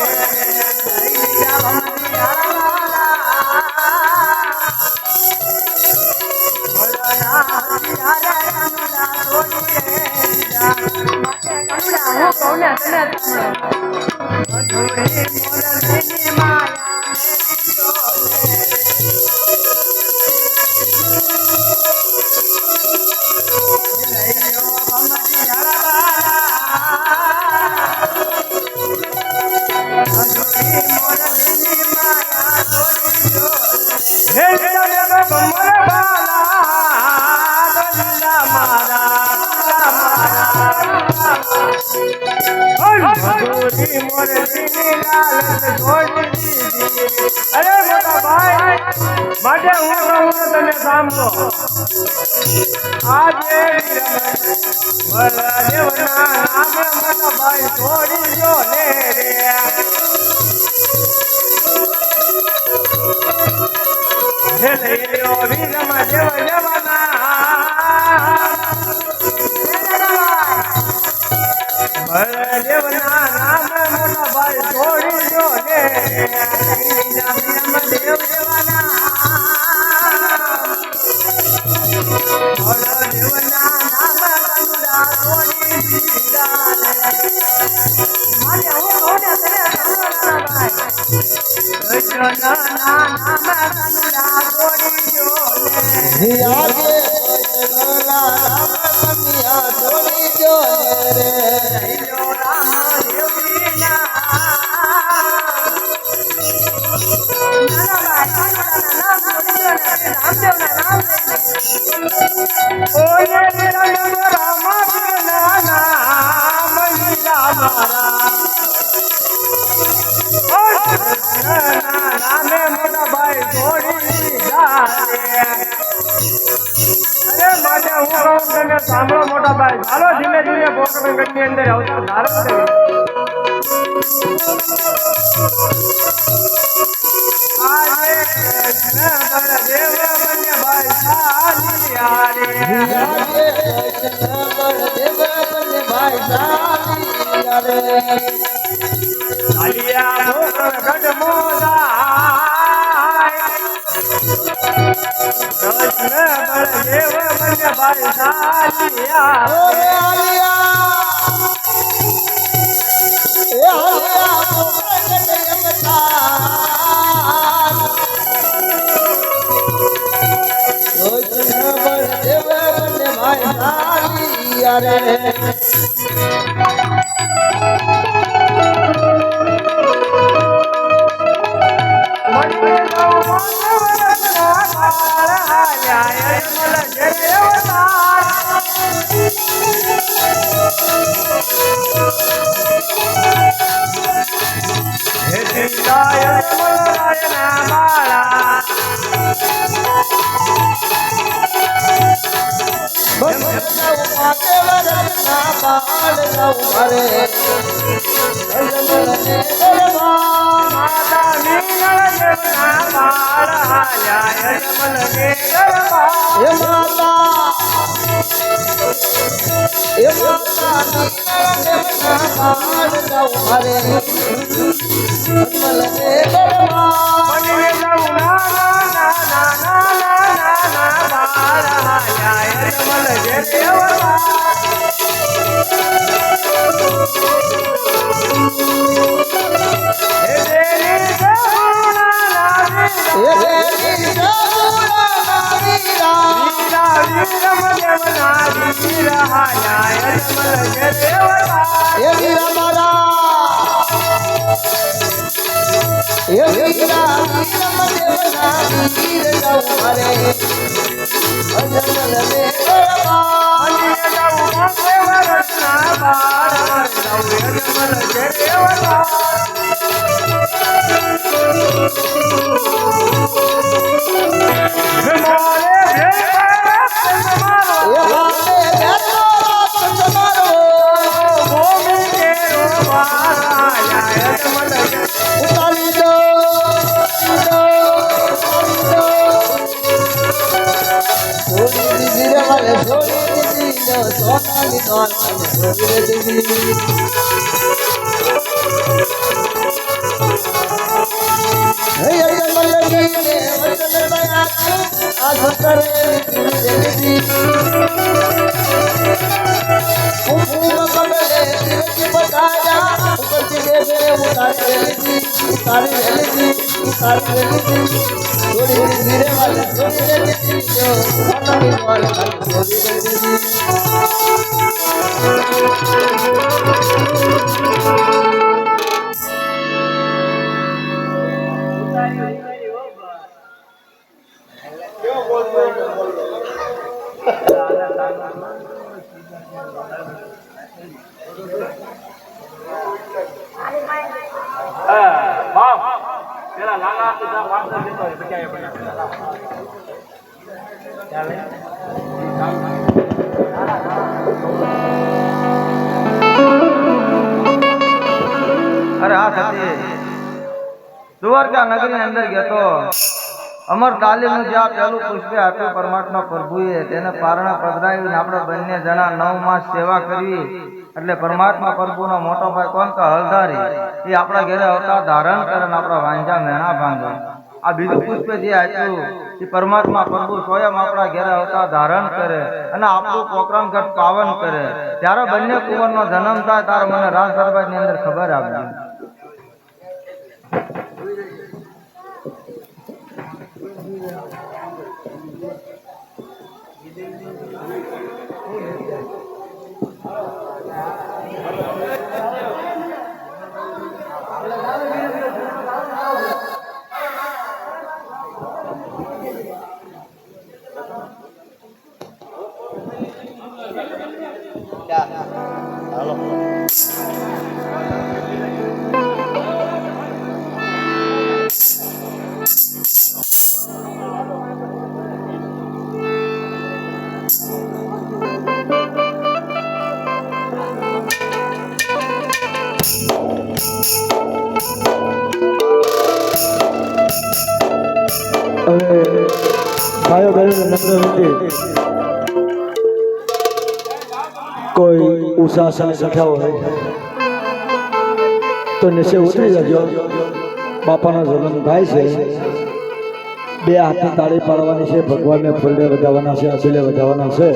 અરે મોટા ભાઈ માટે હું કહું તમે સાંભળો આજે બળદેવના નામે મોટા ભાઈ છોડી દો ને રે લઈ લ્યો વીરમાં દેવ દેવાના બળદેવના નામે મોટા ભાઈ છોડી દો ને દેવ દેવાના બળદેવના નામે કંડા છોડી દીધા મારે હું કહું ને તને કૃષ્ણના નામે કંડા છોડી દો ને આજે કૃષ્ણના નામ કન્યા છોડી દો રે નામે મોટા ભાઈ છોડી દીધા અરે માટે હું કહું તમે સાંભળો મોટા ભાઈ ચાલો ધીમે ધીમે પોકરગઢની અંદર અવતાર ધારણ કરી આજે કૃષ્ણ બળદેવ બંને ભાઈ ચાલ્યા રે આજે કૃષ્ણ બળદેવ બંને ભાઈ ચાલ્યા રે ચાલ્યા પોકરગઢ મોલાય કૃષ્ણ બળદેવ બંને ભાઈ ચાલ્યા ઓરે આલિયા એ આલિયા પોકરગઢ અવતાર કૃષ્ણ બળદેવ બંને ભાઈ ચાલ્યા રે માટે પાડ જાઉં મારે અજમલ ને દરબાર માતા મીનળ દેવના પાડ હાલ્યા અજમલ ને દરબાર હે માતા નીકળ દેવના પાડ જાઉં મારે અજમલ ને દરબાર બની જાઉં ના પાડ હાલ્યા અજમલ ને દરબાર હે દેવી હે દેવી જગુણા વીરા વીરા વીરમ દેવના વીરા હાલ્યા અજમલ ને દરબાર હે વીરા મારા હે વીરા વીરમ દેવના વીર જાઉં મારે અજમલ ને દરબાર બની જાઉં દેવરત્ના પાડ હાલ્યા અજમલ ને દરબાર હે ભાલે બેઠો રાત તમારો ઉતારી દો છોડી દીધી રે મારે છોડી દીધી સોનાની નોન છોડી દીધી હે અજમલ ને વચન બયા આ સતરે દીધી હુકુમ કબલે દિલથી બતાયા ઉપરથી દેવે ઉતારી લીધી થોડી ધીરે વાલે થોડી દીધી જો સોનાની નોન છોડી દીધી અરે હા સતી દ્વારકા નગરી અંદર ગયો તો અમર તાલીમનું જ્યાં પહેલું પુષ્પે આપ્યું પરમાત્મા પ્રભુએ તેને પારણા પધરાવીને આપણે બંને જણા 9 માસ સેવા કરવી એટલે પરમાત્મા પ્રભુનો મોટો ભાઈ કોણ કે હલધારી એ આપણા ઘરે અવતાર ધારણ કરે ને આપણા વાંજા મેણા ભાંગે આ બીજું પુષ્પે જે આપ્યું એ પરમાત્મા પ્રભુ સ્વયં આપણા ઘરે અવતાર ધારણ કરે અને આપણું પોકરણગઢ પાવન કરે ત્યારે બંને કુંવરનો જન્મ થાય ત્યારે મને રાજ દરબારની અંદર ખબર આપજો ભાઈઓ બહેનો નમ્ર વિનંતી, કોઈ ઉષાસન બેઠા હોય તો નીચે ઉતરી જજો. બાપાનો જન્મ થાય છે, બે હાથની તાળી પાડવાની છે, ભગવાનને ફૂલે વધાવવાના છે, અસીલે વધાવવાના છે.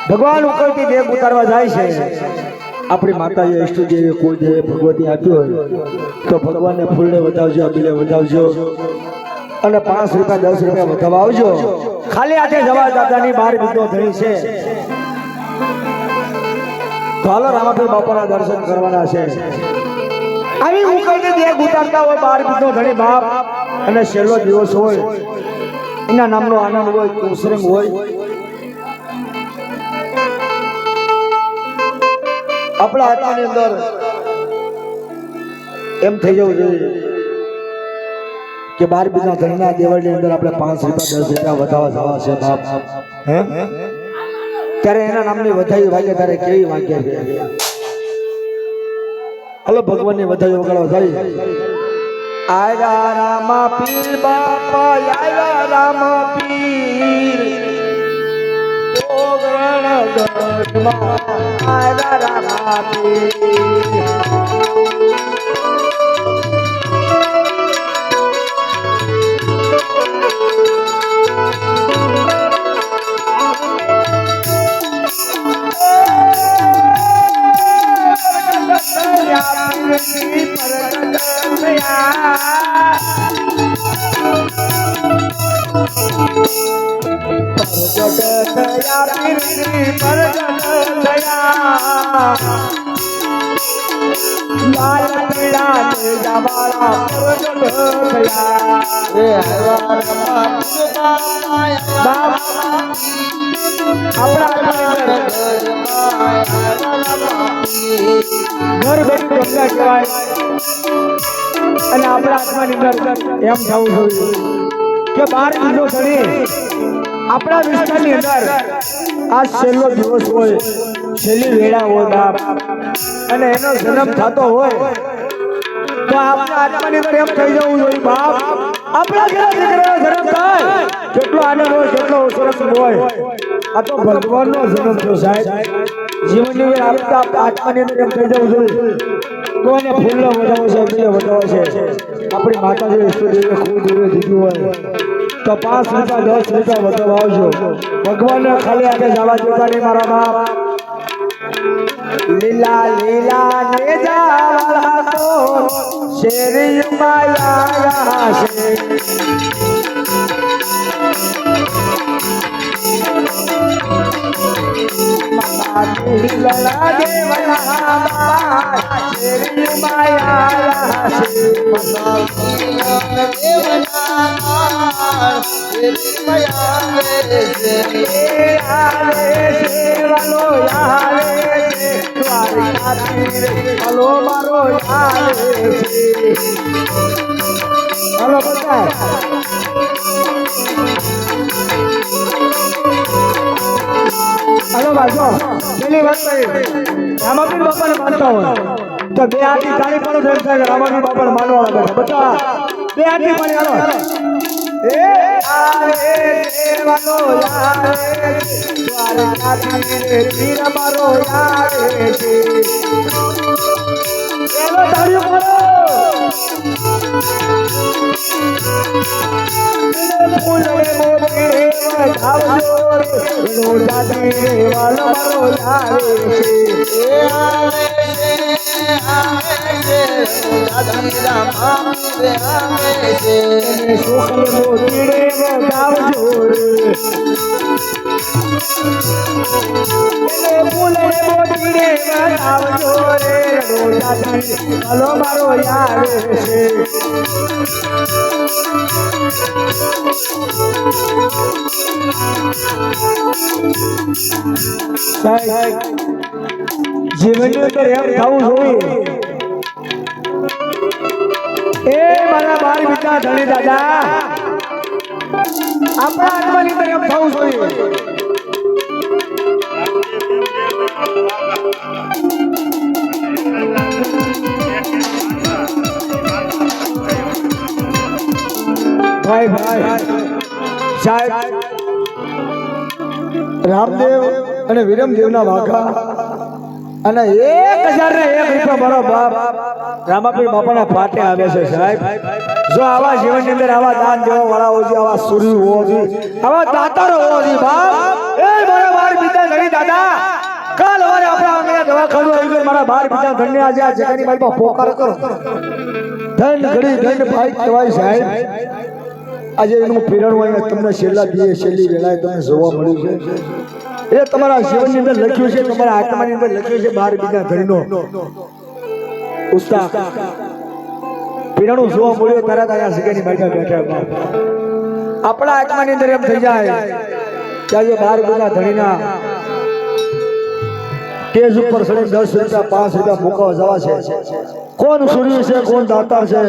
ભગવાન ઉપરથી દેવ ઉતારવા જાય છે. આપણી માતાએ ઈષ્ટદેવી કુળદેવી ભગવતી આપ્યું હોય તો ભગવાનને ફૂલને વધાવજો, અબીલે વધાવજો અને 5 રૂપિયા 10 રૂપિયા વધાવવા આવજો. ખાલી હાથે જવા દાદાની 12 બીજો ધણી છે. તો હાલો રામાપીર બાપાના દર્શન કરવાના છે. આવી ઉકળતી દેગ ઉતારતા હોય 12 બીજો ધણી બાપ, અને છેલ્લો દિવસ હોય, એના નામનો આનંદ હોય, કુસરંગ હોય. આપણા આત્માની અંદર એમ થઈ જવું જોઈએ કે 12 બીજા ધણીના દેવળની અંદર આપણે 5 રૂપિયા 10 રૂપિયા વધાવવા જવા છે બાપ. હે ત્યારે એના નામની વધાઈ વાગે ત્યારે કેવી વાગે છે હલો ભગવાનની વધાઈ વગાડવા જાય આયા રામા પીર બાપા આયા રામા પીર ઓગણ ગઢમાં આયા રામા પીર અને આપણા આત્માની અંદર એમ થવું જોઈએ કે 12 કિલો ધણી આપણા વિસ્તારની અંદર આ છેલ્લો દિવસ હોય છેલ્લી વેળા હોય બાપ અને એનો જન્મ થતો હોય તો આપણા આત્માની અંદર એમ થઈ જવું જોઈએ બાપ આપણા દીકરાનો જન્મ થાય કેટલો આનંદ હોય કેટલો સરસ હોય આ તો ભગવાનનો જન્મ થયો સાહેબ જીવનની અંદર આપણા આત્માની અંદર એમ થઈ જવું જોઈએ કોઈને ફૂલનો વધાવો છે બીજો વધાવો છે આપણી માતાજી ઈષ્ટદેવે ખૂબ દેવે દીધું હોય તો 5 રૂપિયા 10 રૂપિયા વધાવો આવજો ભગવાનને ખાલી આગે જવા દેતા નહીં મારા બાપ લીલા લીલા ને જાવાળા તો શેરી માયા છે લીલા દેવલા શેરી માયા છે હલો મારો હલો બધા હલો બાજુ પેલી વાત કરી રામાપીર બાપાને માનતા હોય તો 2 હાથની તાળી પાડો તો એમ થાય કે રામાપીર બાપાને માનવા બેઠા બધા 2 હાથની પાડી હાલો એ આરે દેવાનો યારે દ્વારકાથી રે પીર મારો યારે છે એનો તાળીઓ પાડો ફૂલે મોગે વધાવજો એનો જાતી રે વાલો મારો યારે છે એ આવે છે જાતી રામા રે આવે છે સુખલે મોતી રે વધાવજો રે ફૂલે મોતી રે વધાવજો રે એનો જાતી વાલો મારો યારે છે જીવનની અંદર એમ થવું જોઈએ એ મારા 12 બીજા ધણી દાદા આપણા આત્માની અંદર એમ થવું જોઈએ ભાઈ સાહેબ રામદેવ અને વિરમદેવના વાઘા અને 1001 રૂપિયા મારો બાપ રામાપીર બાપાના પાટે આવે છે સાહેબ જો આવા જીવનની અંદર આવા દાન દેવા વાળા હોય છે આવા સુરી હોવો જોઈએ આવા દાતારો હોવો જોઈએ બાપ એ મારા 12 બીજા ધણી દાદા કાલ વારે આપણા આંગણે દવાખાનું આવી ગયું મારા 12 બીજા ધણી આજે આ જગાની બાઈમાં પોકાર કરો ધન ઘડી ધન ભાઈ કહેવાય સાહેબ આજે એનું પીરણ હોય તમને છેલ્લી વેળાએ તમને જોવા મળ્યું છે એ તમારા જીવનની અંદર લખ્યું છે તમારા આત્માની અંદર લખ્યું છે 12 બીજા ધણીનો ઉસ્તાદ પીરણું જોવા મળ્યું તરત અહીંયા સગાની બાઈમાં બેઠા આપણા આત્માની અંદર એમ થઈ જાય કે આજે 12 બીજા ધણીના કેસ ઉપર સડી 10 રૂપિયા 5 રૂપિયા મૂકવા જવા છે કોણ સૂર્ય છે કોણ દાતાર છે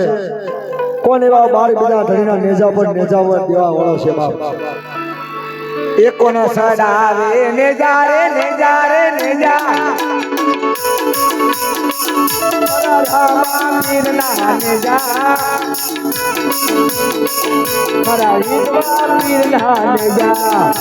કોણ એવા 12 બીજા ધણીના નેજા પર દેવા વાળો છે બાપ એકોના સાડા આવે ને જા રે ને જા રે ને જા મારા રામા પીરના ને જા મારા વિધવા પીરના ને જા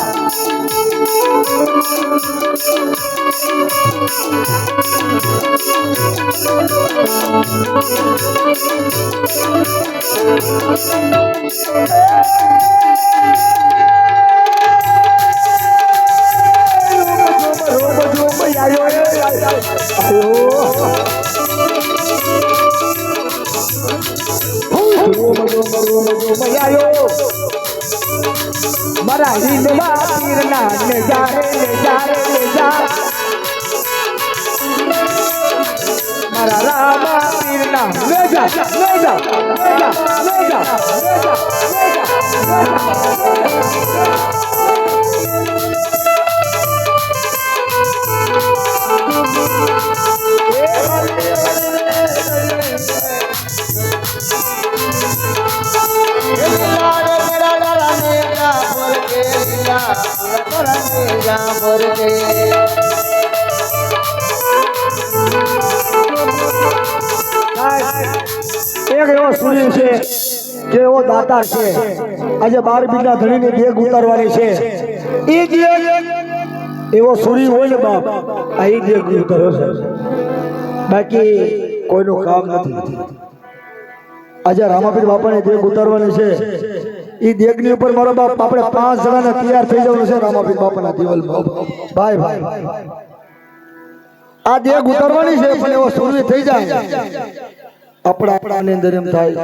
મારા હિંદવા પીરના ને જા રે ને જા રે ને જા મારા રામા પીરના ને જા ને જા ને જા ને જા એક એવો સૂર્ય છે કે એવો દાતાર છે આજે 12 બીજના ધણીની દેગ ઉતારવાની છે એ જે એવો સૂર્ય હોય ને બાપ આ એ દેગ ઉતાર્યો છે બાકી કોઈનું કામ નથી આજે રામાપીર બાપાને દેગ ઉતારવાની છે એ દેગની ઉપર મારો બાપ આપણે 5 જણાને તૈયાર થઈ જવાનું છે રામાપીર બાપાના દિવાલમાં ભાઈ ભાઈ આ દેગ ઉતારવાની છે પણ એવો સૂર્ય થઈ જાય આપણાની અંદર એમ થાય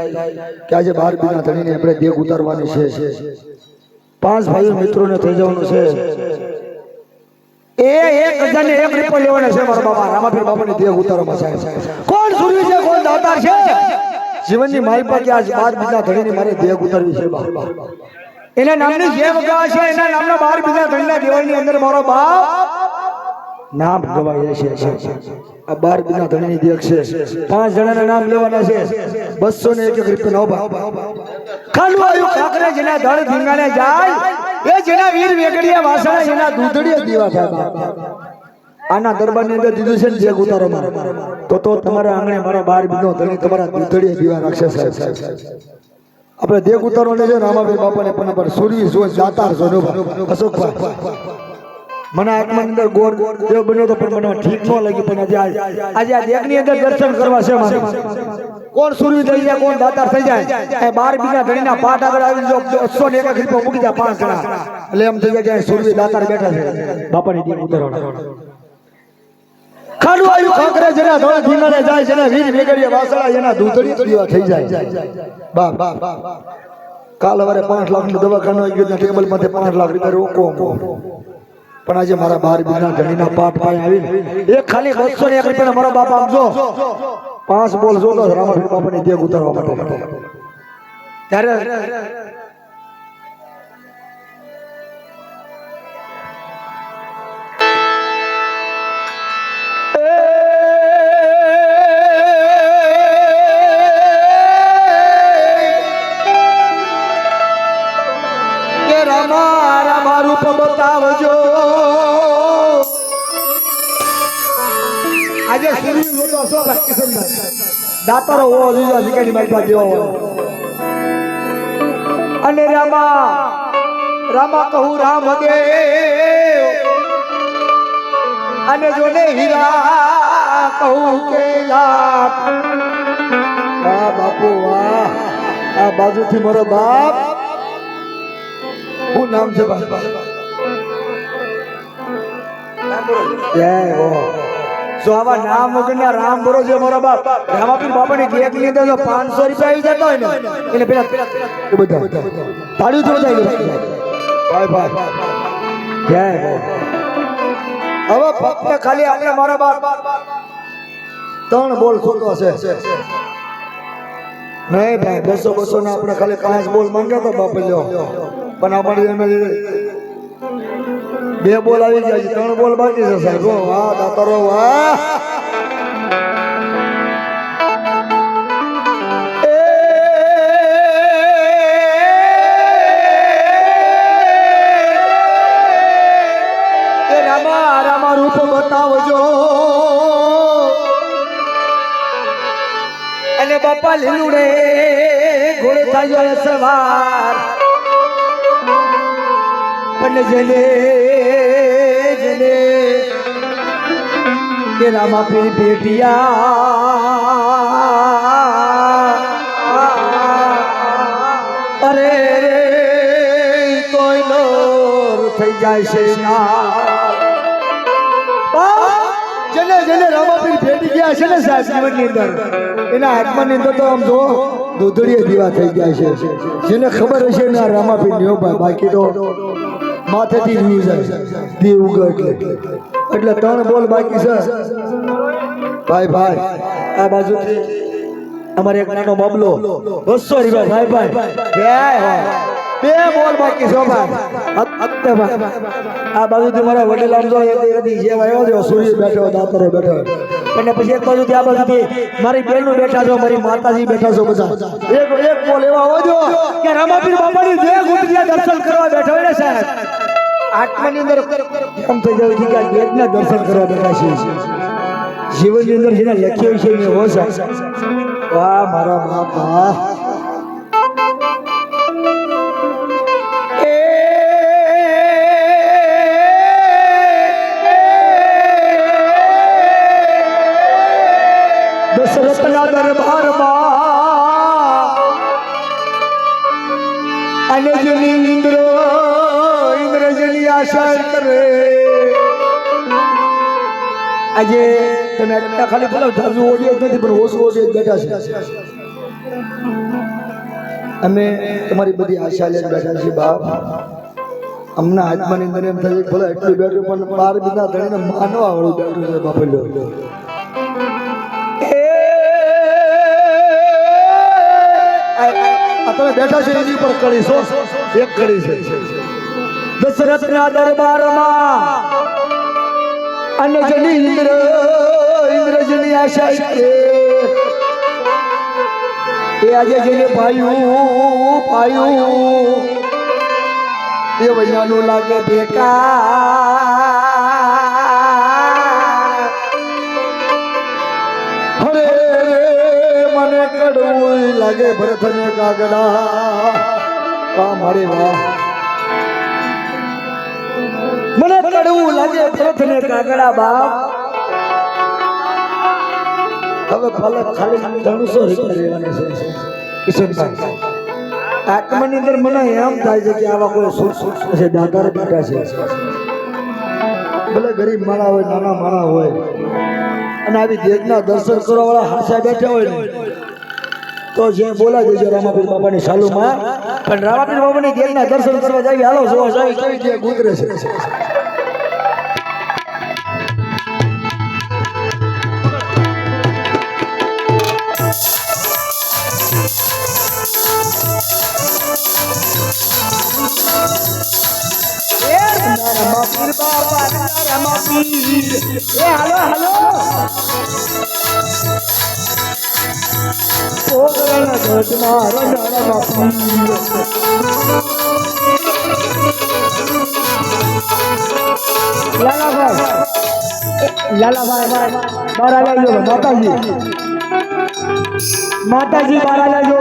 કે આજે 12 બીના ધણીને આપણે દેગ ઉતારવાની છે 5 ભાઈઓ મિત્રોને થઈ જવાનું છે એ એક હજારને એક રૂપિયા લેવાના છે મારા બાપા રામાપીર બાપાને દેગ ઉતારવામાં છે કોણ સૂર્ય છે કોણ દાતાર છે જીવનની માલપા કે આજ 12 બીના ધણીને મારે દેગ ઉતારવી છે બાપા એના નામની જે વગા છે એના નામના 12 બીના ધણીના દેવાળની અંદર મારો બાપ નામ ગવાય છે આ 12 બીના ધણીની દેગ છે 5 જણાના નામ લેવાના છે 201 રૂપિયા નો ભાવ ખાલવાયું કાકરે જેના ધડ ધીંગાને જાય એ જેના વીર વેગડિયા વાસણા જેના દૂધડીએ દીવા થાય આના દરબારની અંદર દીધું છે ને દેગ ઉતારો મારે તો તમારા આંગણે મારા 12 બીનો ધણી તમારા દૂધડીએ દીવા રાખશે સાહેબ આપણે દેગ ઉતારવાને છે રામાપીર બાપાને પણ સૂર્ય જો જાતાર જો અશોકભાઈ મને આત્માની અંદર ગોર દેવ બન્યો તો પણ મને ઠીક ન લાગી પણ આજે આ દેગની અંદર દર્શન કરવા છે મારે કોણ સૂર્ય થઈ જાય કોણ દાતાર થઈ જાય એ 12 બીના ધણીના પાઠ આગળ આવી જો 101 રૂપિયા મૂકી દે 5 જણા એટલે એમ થઈ જાય કે સૂર્ય દાતાર બેઠા છે બાપાની દેગ ઉતારવાના ખાડવાયું ખાકરે જેના ધોળા ધીંગાને જાય જેના વીર વેગડિયા વાસળા જેના દૂધડી દીવા થઈ જાય બાપ કાલ હવારે 5 લાખનું દવાખાનું આવી ગયું ટેબલ માંથી 5 લાખ રૂપિયા રોકો પણ આજે મારા 12 બીના ધણીના પાઠ પાય આવીને એક ખાલી 201 રૂપિયા મારો બાપ આપજો 5 બોલ જો તો રામાપીર બાપાની દેગ ઉતારવા માટે ત્યારે રામા રૂપ બતાવજો આજે સૂર્ય જોતો છો કિશનભાઈ દાતારો હોવો જોઈએ શીખાની માઇપા જેવો અને રામા કહું રામદેવ અને જોને હીરા કહું કે લાખ વાહ બાપુ વાહ આ બાજુથી મારો બાપ શું નામ છે જો આવા નામ વગરના રામ બોલો છે મારા બાપ રામાપીર બાપાની દેગ ની અંદર 500 રૂપિયા આવી જતા હોય ને એટલે પેલા બધા તાળીઓ તો બજાવી ભાઈ ભાઈ જય હવે ફક્ત ખાલી આપણે મારા બાપ 3 બોલ ખોટો છે નહીં ભાઈ 200 ના આપણે ખાલી 5 બોલ માંગ્યા તો બાપ લ્યો પણ અમારી 2 બોલ આવી ગયા છે 3 બોલ બાકી છે સાહેબ વાહ દાતારો વાહ રામા રામા રૂપ બતાવજો અને બાપા લીલુડે ઘોડે થાય સવાર અને જેને જેને કે રામા પીર ભેટિયા અરે કોઈ લોર થઈ જાય છે જેને જેને રામાપીર ભેટી ગયા છે ને સાહેબ જીવનની અંદર એના આત્માની અંદર તો આમ જો દૂધડીએ દીવા થઈ ગયા છે જેને ખબર હશે ને આ રામાપીર ન્યો બાકી તો માથેથી રહ્યું જાય દી ઉગે એટલે 3 બોલ બાકી છે ભાઈ ભાઈ આ બાજુથી અમારે એક નાનો બબલો 200 રૂપિયા ભાઈ ભાઈ બે બોલ બાકી છો ભાઈ આ બાજુથી મારા વડીલ આમ જો જે આવ્યો છે સૂર્ય બેઠો દાતરો બેઠો અને પછી એક બાજુથી આ બાજુથી મારી બેનો બેઠા છો મારી માતાજી બેઠા છો બધા એક બોલ એવા આવજો કે રામાપીર બાપાની જે ગુંડિયા દર્શન કરવા બેઠો હોય ને સાહેબ આત્માની અંદર એમ થઈ જાય કે ગેટના દર્શન કરવા બેઠા છે જીવનની અંદર જેને લખ્યું છે એ હોશ વાહ મારા બાપા દશરથના દરબારમાં અને જેની ઇન્દ્રજની આશા કરે આજે તમે ખાલી બોલો ધારજુ ઓડિયો નથી પણ ઓછું ઓડિયો બેઠા છે અમે તમારી બધી આશા લઈને બેઠા છીએ બાપ અમને આત્માની અંદર એમ થાય ભલે એટલું બેઠું પણ 12 બીના ધણીને માનવા વાળું બેઠું છે બાપલ્યો તમે બેઠા છો એની પર કડી છો એક કડી છે દશરથના દરબારમાં અને જેની ઇન્દ્રજની આશા છે એ આજે જેને પાયું એ વૈયાનું લાગે બેકાર હવે મને કડવું લાગે ભરતને કાગડા વાહ મારે વાહ મને કડવું લાગે ભરતને કાગડા બાપ હવે ભલે ખાલી 300 રૂપિયા લેવાના છે કિશનભાઈ આત્માની અંદર મને એમ થાય છે કે આવા કોઈ સુખ છે દાદાર બેઠા છે ભલે ગરીબ માણા હોય નાના માણા હોય અને આવી દેવના દર્શન કરવા વાળા હાસા બેઠા હોય ને તો જે બોલા દેજો રામાપીર બાપાની સાલુમાં પણ રામાપીર બાપાની દેવના દર્શન કરવા જાય હાલો જોવા જાય કેવી જે ગુજરે છે રામાપીર બાપા રામાપીર એ હાલો હાલો ઓગળના ગઢમાં રામાપીર લાલાભાઈ બારા લાજો માતાજી બારા લાજો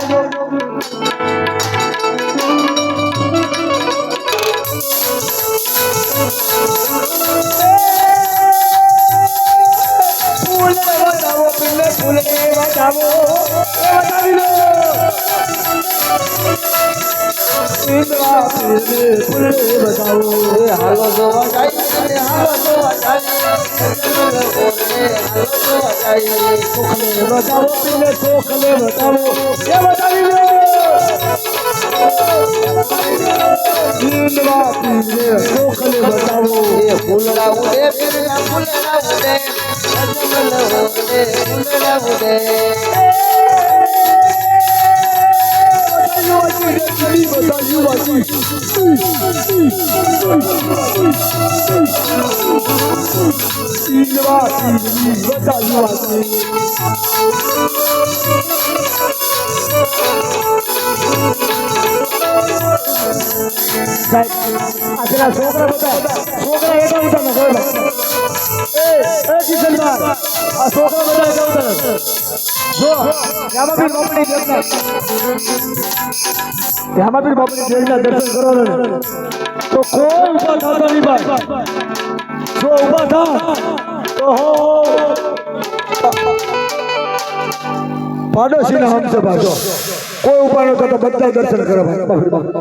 હાલો જોવા જાય હાલો જોવા જાય બતાવો પીને ચોખને બતાવો એ બતાવી લો ચોખને બતાવો એ ફૂલડા ઉડે ફૂલડા ઉડે ફૂલડા ઉડે છોકરા બધા છોકરા એટલા બધા આ છોકરા બધા જવતર જો રામાપીર બાપુની દેવના રામાપીર બાપુની દેવના દર્શન કરો ને તો કોઈ ઉભા થતા નહીં ભાઈ જો ઉભા થા તો હો પાડોશીના હમસે ભાજો કોઈ ઉભા ન થતો બધા દર્શન કરો ભાઈ રામાપીર બાપુ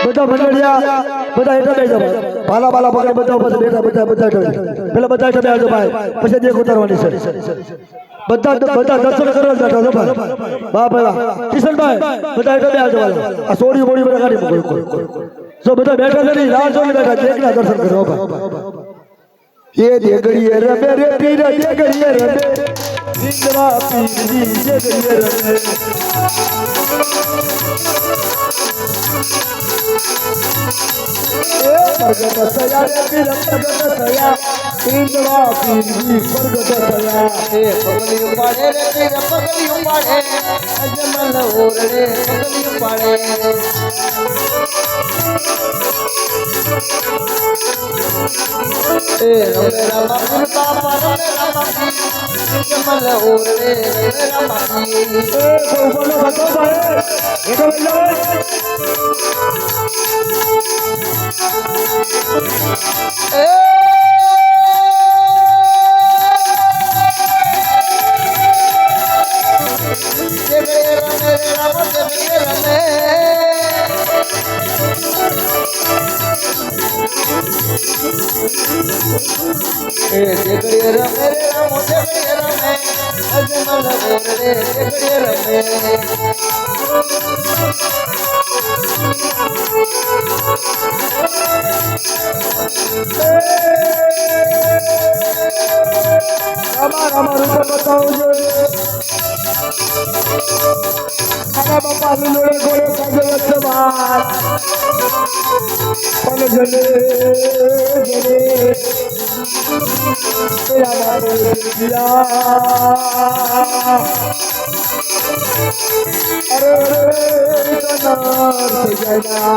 બધા મંડળિયા બધા એટલે બેસા ભાઈ ભાલા બાલા પકડ બધા ઉપર બેઠા બધા પેલા બધા એટલે બેસજો ભાઈ પછી દેખ ઉતારવાની છે બધા દર્શન કરવા બેઠા છો ભાઈ વાહ ભાઈ વાહ કિશનભાઈ બધા એટલે બેસજો ભાઈ આ સોડી બોડી બધા કાઢી મૂકો જો બધા બેઠા છે ને રાહ જોઈને બેઠા દેખના દર્શન કરો ભાઈ એ દેગડીએ રમે રે પીર દેગડીએ રમે ઇન્દ્રા પીરની દેગડીએ રમે प्रगट थया रे पीर प्रगट थया इंद्रा पीर प्रगट थया એ પગલી ઉપાડે રે પીર પગલી ઉપાડે અજમલ ઓરડે પગલી ઉપાડે એ રમે રામા પીર બાપા રમે રામા પીર અજમલ ઓરડે રમે રામા પીર એ બોલો બતો ભાઈ એ તો લઈ એ દેગડીએ રમે રે રામો દેગડીએ રમે અજમલ ઓરડે દેગડીએ રમે રામા રૂપ બતાવજો આના બાપા લોડે ગોળે કાગે વચ્ચે બાર પણ જને રામા રે દિયા અરે કનાર થઈ જાય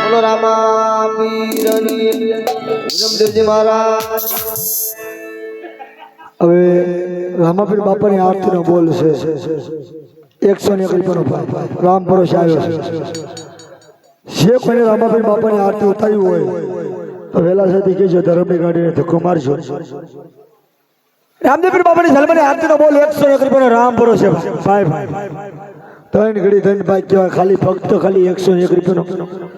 બોલો રામા પીરની વિરમદેવજી મહારાજ હવે રામાપીર બાપાની આરતીનો બોલ છે 101 રૂપિયાનો રામ પરોશ આવ્યો છે જે કોઈને રામાપીર બાપાની આરતી ઉતારી હોય તો વહેલા સુધી કહેજો ધર્મની ગાડીને ધક્કો મારજો રામદેવપીર બાપાની સલમાની આરતીનો બોલ 101 રૂપિયાનો રામ પરોશ છે ભાઈ ત્રણ ઘડી ત્રણ ભાઈ કહેવાય ખાલી ફક્ત ખાલી 101 રૂપિયાનો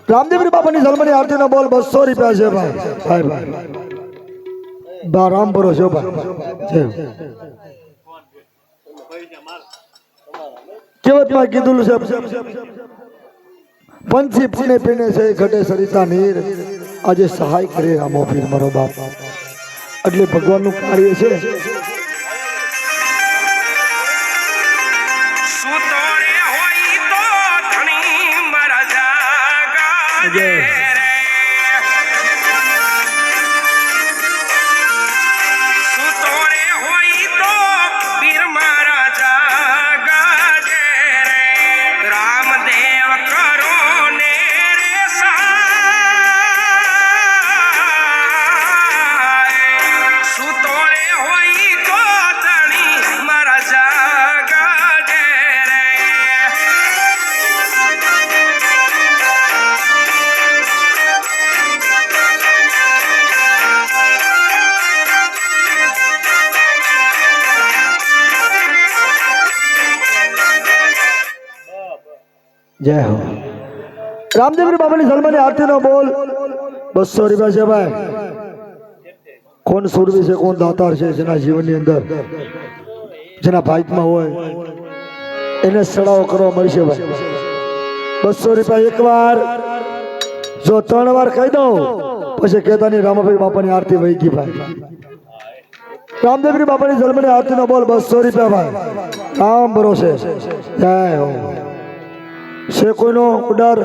રામદેવરી બાપાની જન્મની આરતીનો બોલ 200 રૂપિયા છે ભાઈ ભાઈ બા રામ ભરો છો ભાઈ કેવતમાં કીધું છે પંછી પુણે પીને છે ઘટે સરિતા નીર આજે સહાય કરે રામો પીર મારો બાપ એટલે ભગવાનનું કાર્ય છે જય હો રામદેવરી બાબાની જન્મની આરતીનો બોલ 200 રૂપિયા છે ભાઈ કોણ સુરવી છે કોણ દાતાર છે જેના જીવનની અંદર જેના ભાગમાં હોય એને સડાવો કરવા મળશે ભાઈ 200 રૂપિયા એકવાર જો 3 વાર કહી દઉં પછી કહેતા નહીં રામાભાઈ બાપાની આરતી વહી ગઈ ભાઈ રામદેવરી બાપાની જન્મની આરતીનો બોલ 200 રૂપિયા ભાઈ રામ ભરોસે જય હો છે કોઈનો ઓર્ડર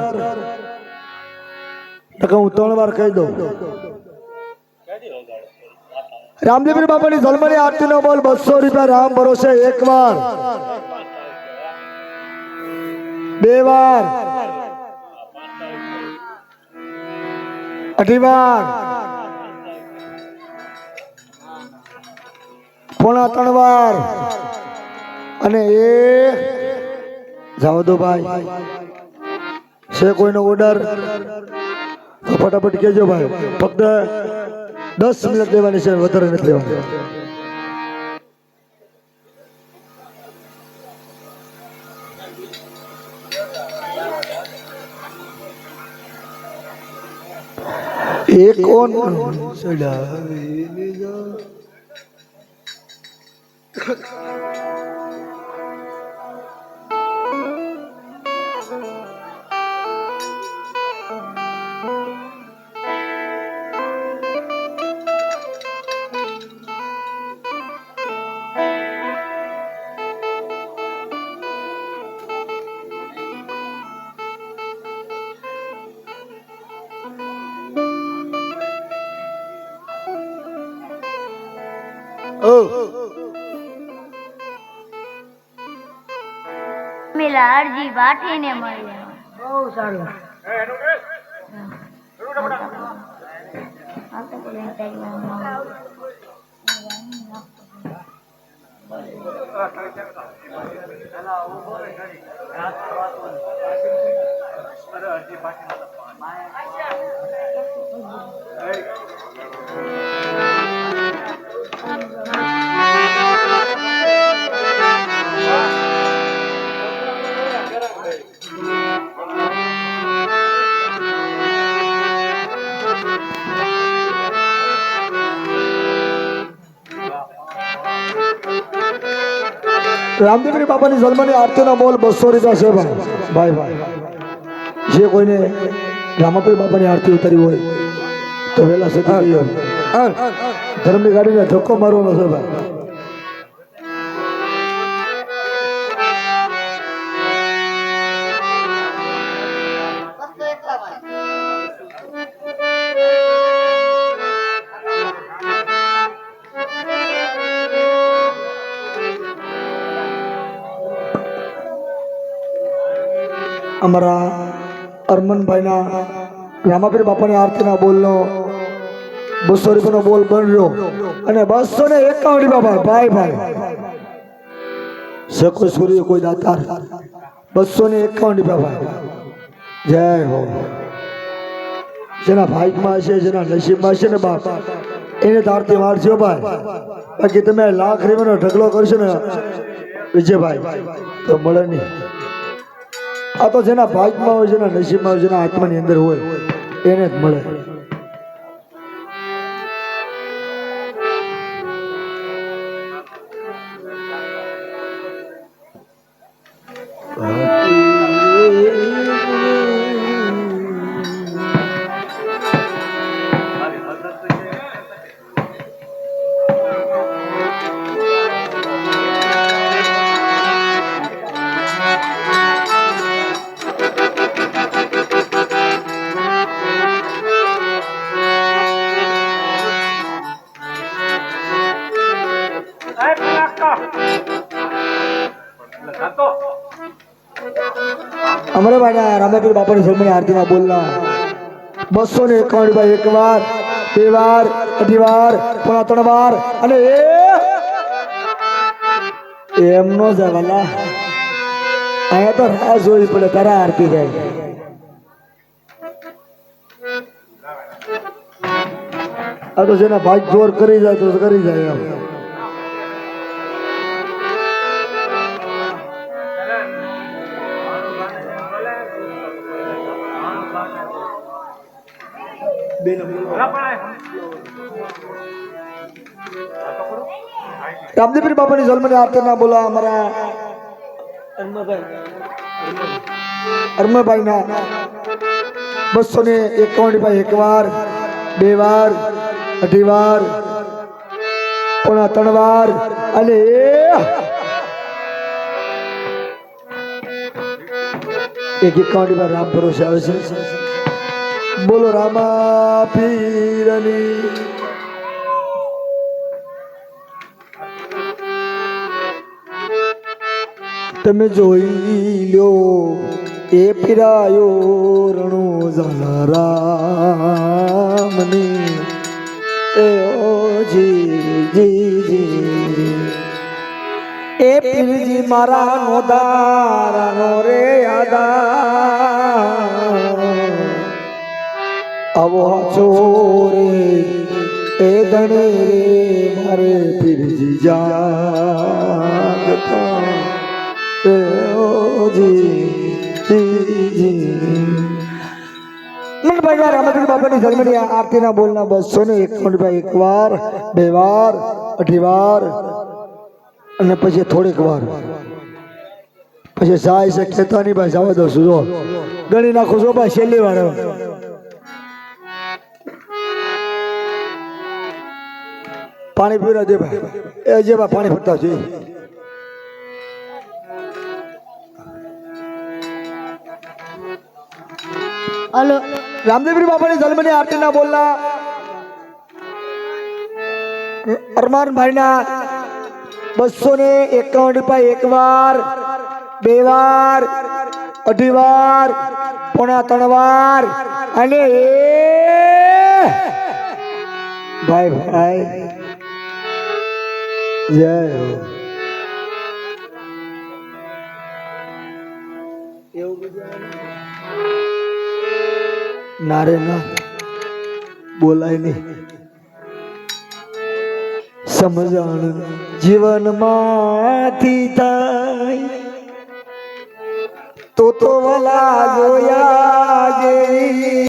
હું 3 વાર કહી દઉં રામદેવરી બાપાની જન્મની આરતીનો બોલ 200 રૂપિયા રામ ભરોસે એકવાર 2 વાર 8 વાર 3 વાર અને જાઓ દો ભાઈ છે કોઈનો ઓર્ડર તો ફટાફટ કહેજો ભાઈ ફક્ત 10 મિનિટ લેવાની છે વધારે નથી લેવાની એક કોણ મેલા અરજી વાટીને મળી બહુ સારું રામદેવરી બાપાની જન્મની આરતીનો બોલ 200 રૂપિયા છે ભાઈ ભાઈ જે કોઈને રામાપીર બાપાની આરતી ઉતારી હોય તો વહેલા સુધી ધર્મની ગાડીને ધક્કો મારવાનો છે ભાઈ અમારા અરમનભાઈના રામાપીર બાપાની આરતીના બોલનો 200 રૂપિયાનો બોલ બન્યો અને 251 રૂપિયા ભાઈ ભાઈ છે કોઈ સૂર્ય કોઈ દાતાર 251 રૂપિયા ભાઈ જય હો જેના ભાગમાં છે જેના નસીબમાં છે ને બાપ એને તારતી મારજો ભાઈ બાકી તમે લાખ રૂપિયાનો ઢગલો કરશો ને વિજયભાઈ તો મળે નહીં આ તો જેના ભાગમાં હોય જેના નસીબમાં હોય જેના આત્માની અંદર હોય એને જ મળે અમારે ભાઈ રામેપીર બાપાની સલમાની આરતીમાં બોલના 251 એક વાર બે વાર અઢી વાર પોણા 3 વાર અને એમ નો જવાલા અહીંયા તો રાહ જોવી પડે તારા આરતી થાય આ તો જેના ભાગ જોર કરી જાય તો કરી જાય એમ રામદેવપીર બાપાની સલમાની આરતી ના બોલા અમારા અરમભાઈ ના 251 એક વાર બે વાર અઢી વાર પોણા 3 વાર અને એક 51 વાર રામ ભરોસે આવે છે બોલો રામા પીરની તમે જોઈ લો એ પીરાયો રણો ઝાલા રામની એ ઓ જી એ પીરજી મારા નો દારાનો રે યાદા આવો ચોરે એ દણે રે મારે પીરજી જાગતા રામદેવ બાપાની સલમાની આરતી ના બોલના 251 એક વાર બે વાર અઢી વાર અને પછી થોડીક વાર પછી જાય છે ખેતાની ભાઈ જવા દો સુધો ગણી નાખો છો ભાઈ છેલ્લી વાર પાણી પીરા દે ભાઈ એ જે ભાઈ પાણી ફરતા છે હલો રામદેવપીર બાપાની સલમાની આરતી ના બોલના અરમાનભાઈ ના 251 એક વાર બે વાર અઢી વાર પોણા 3 વાર અને ભાઈ ભાઈ જય હો નારે ના બોલાય નહીં સમજણ જીવનમાંથી થાય તો વાલા જોયા જેવી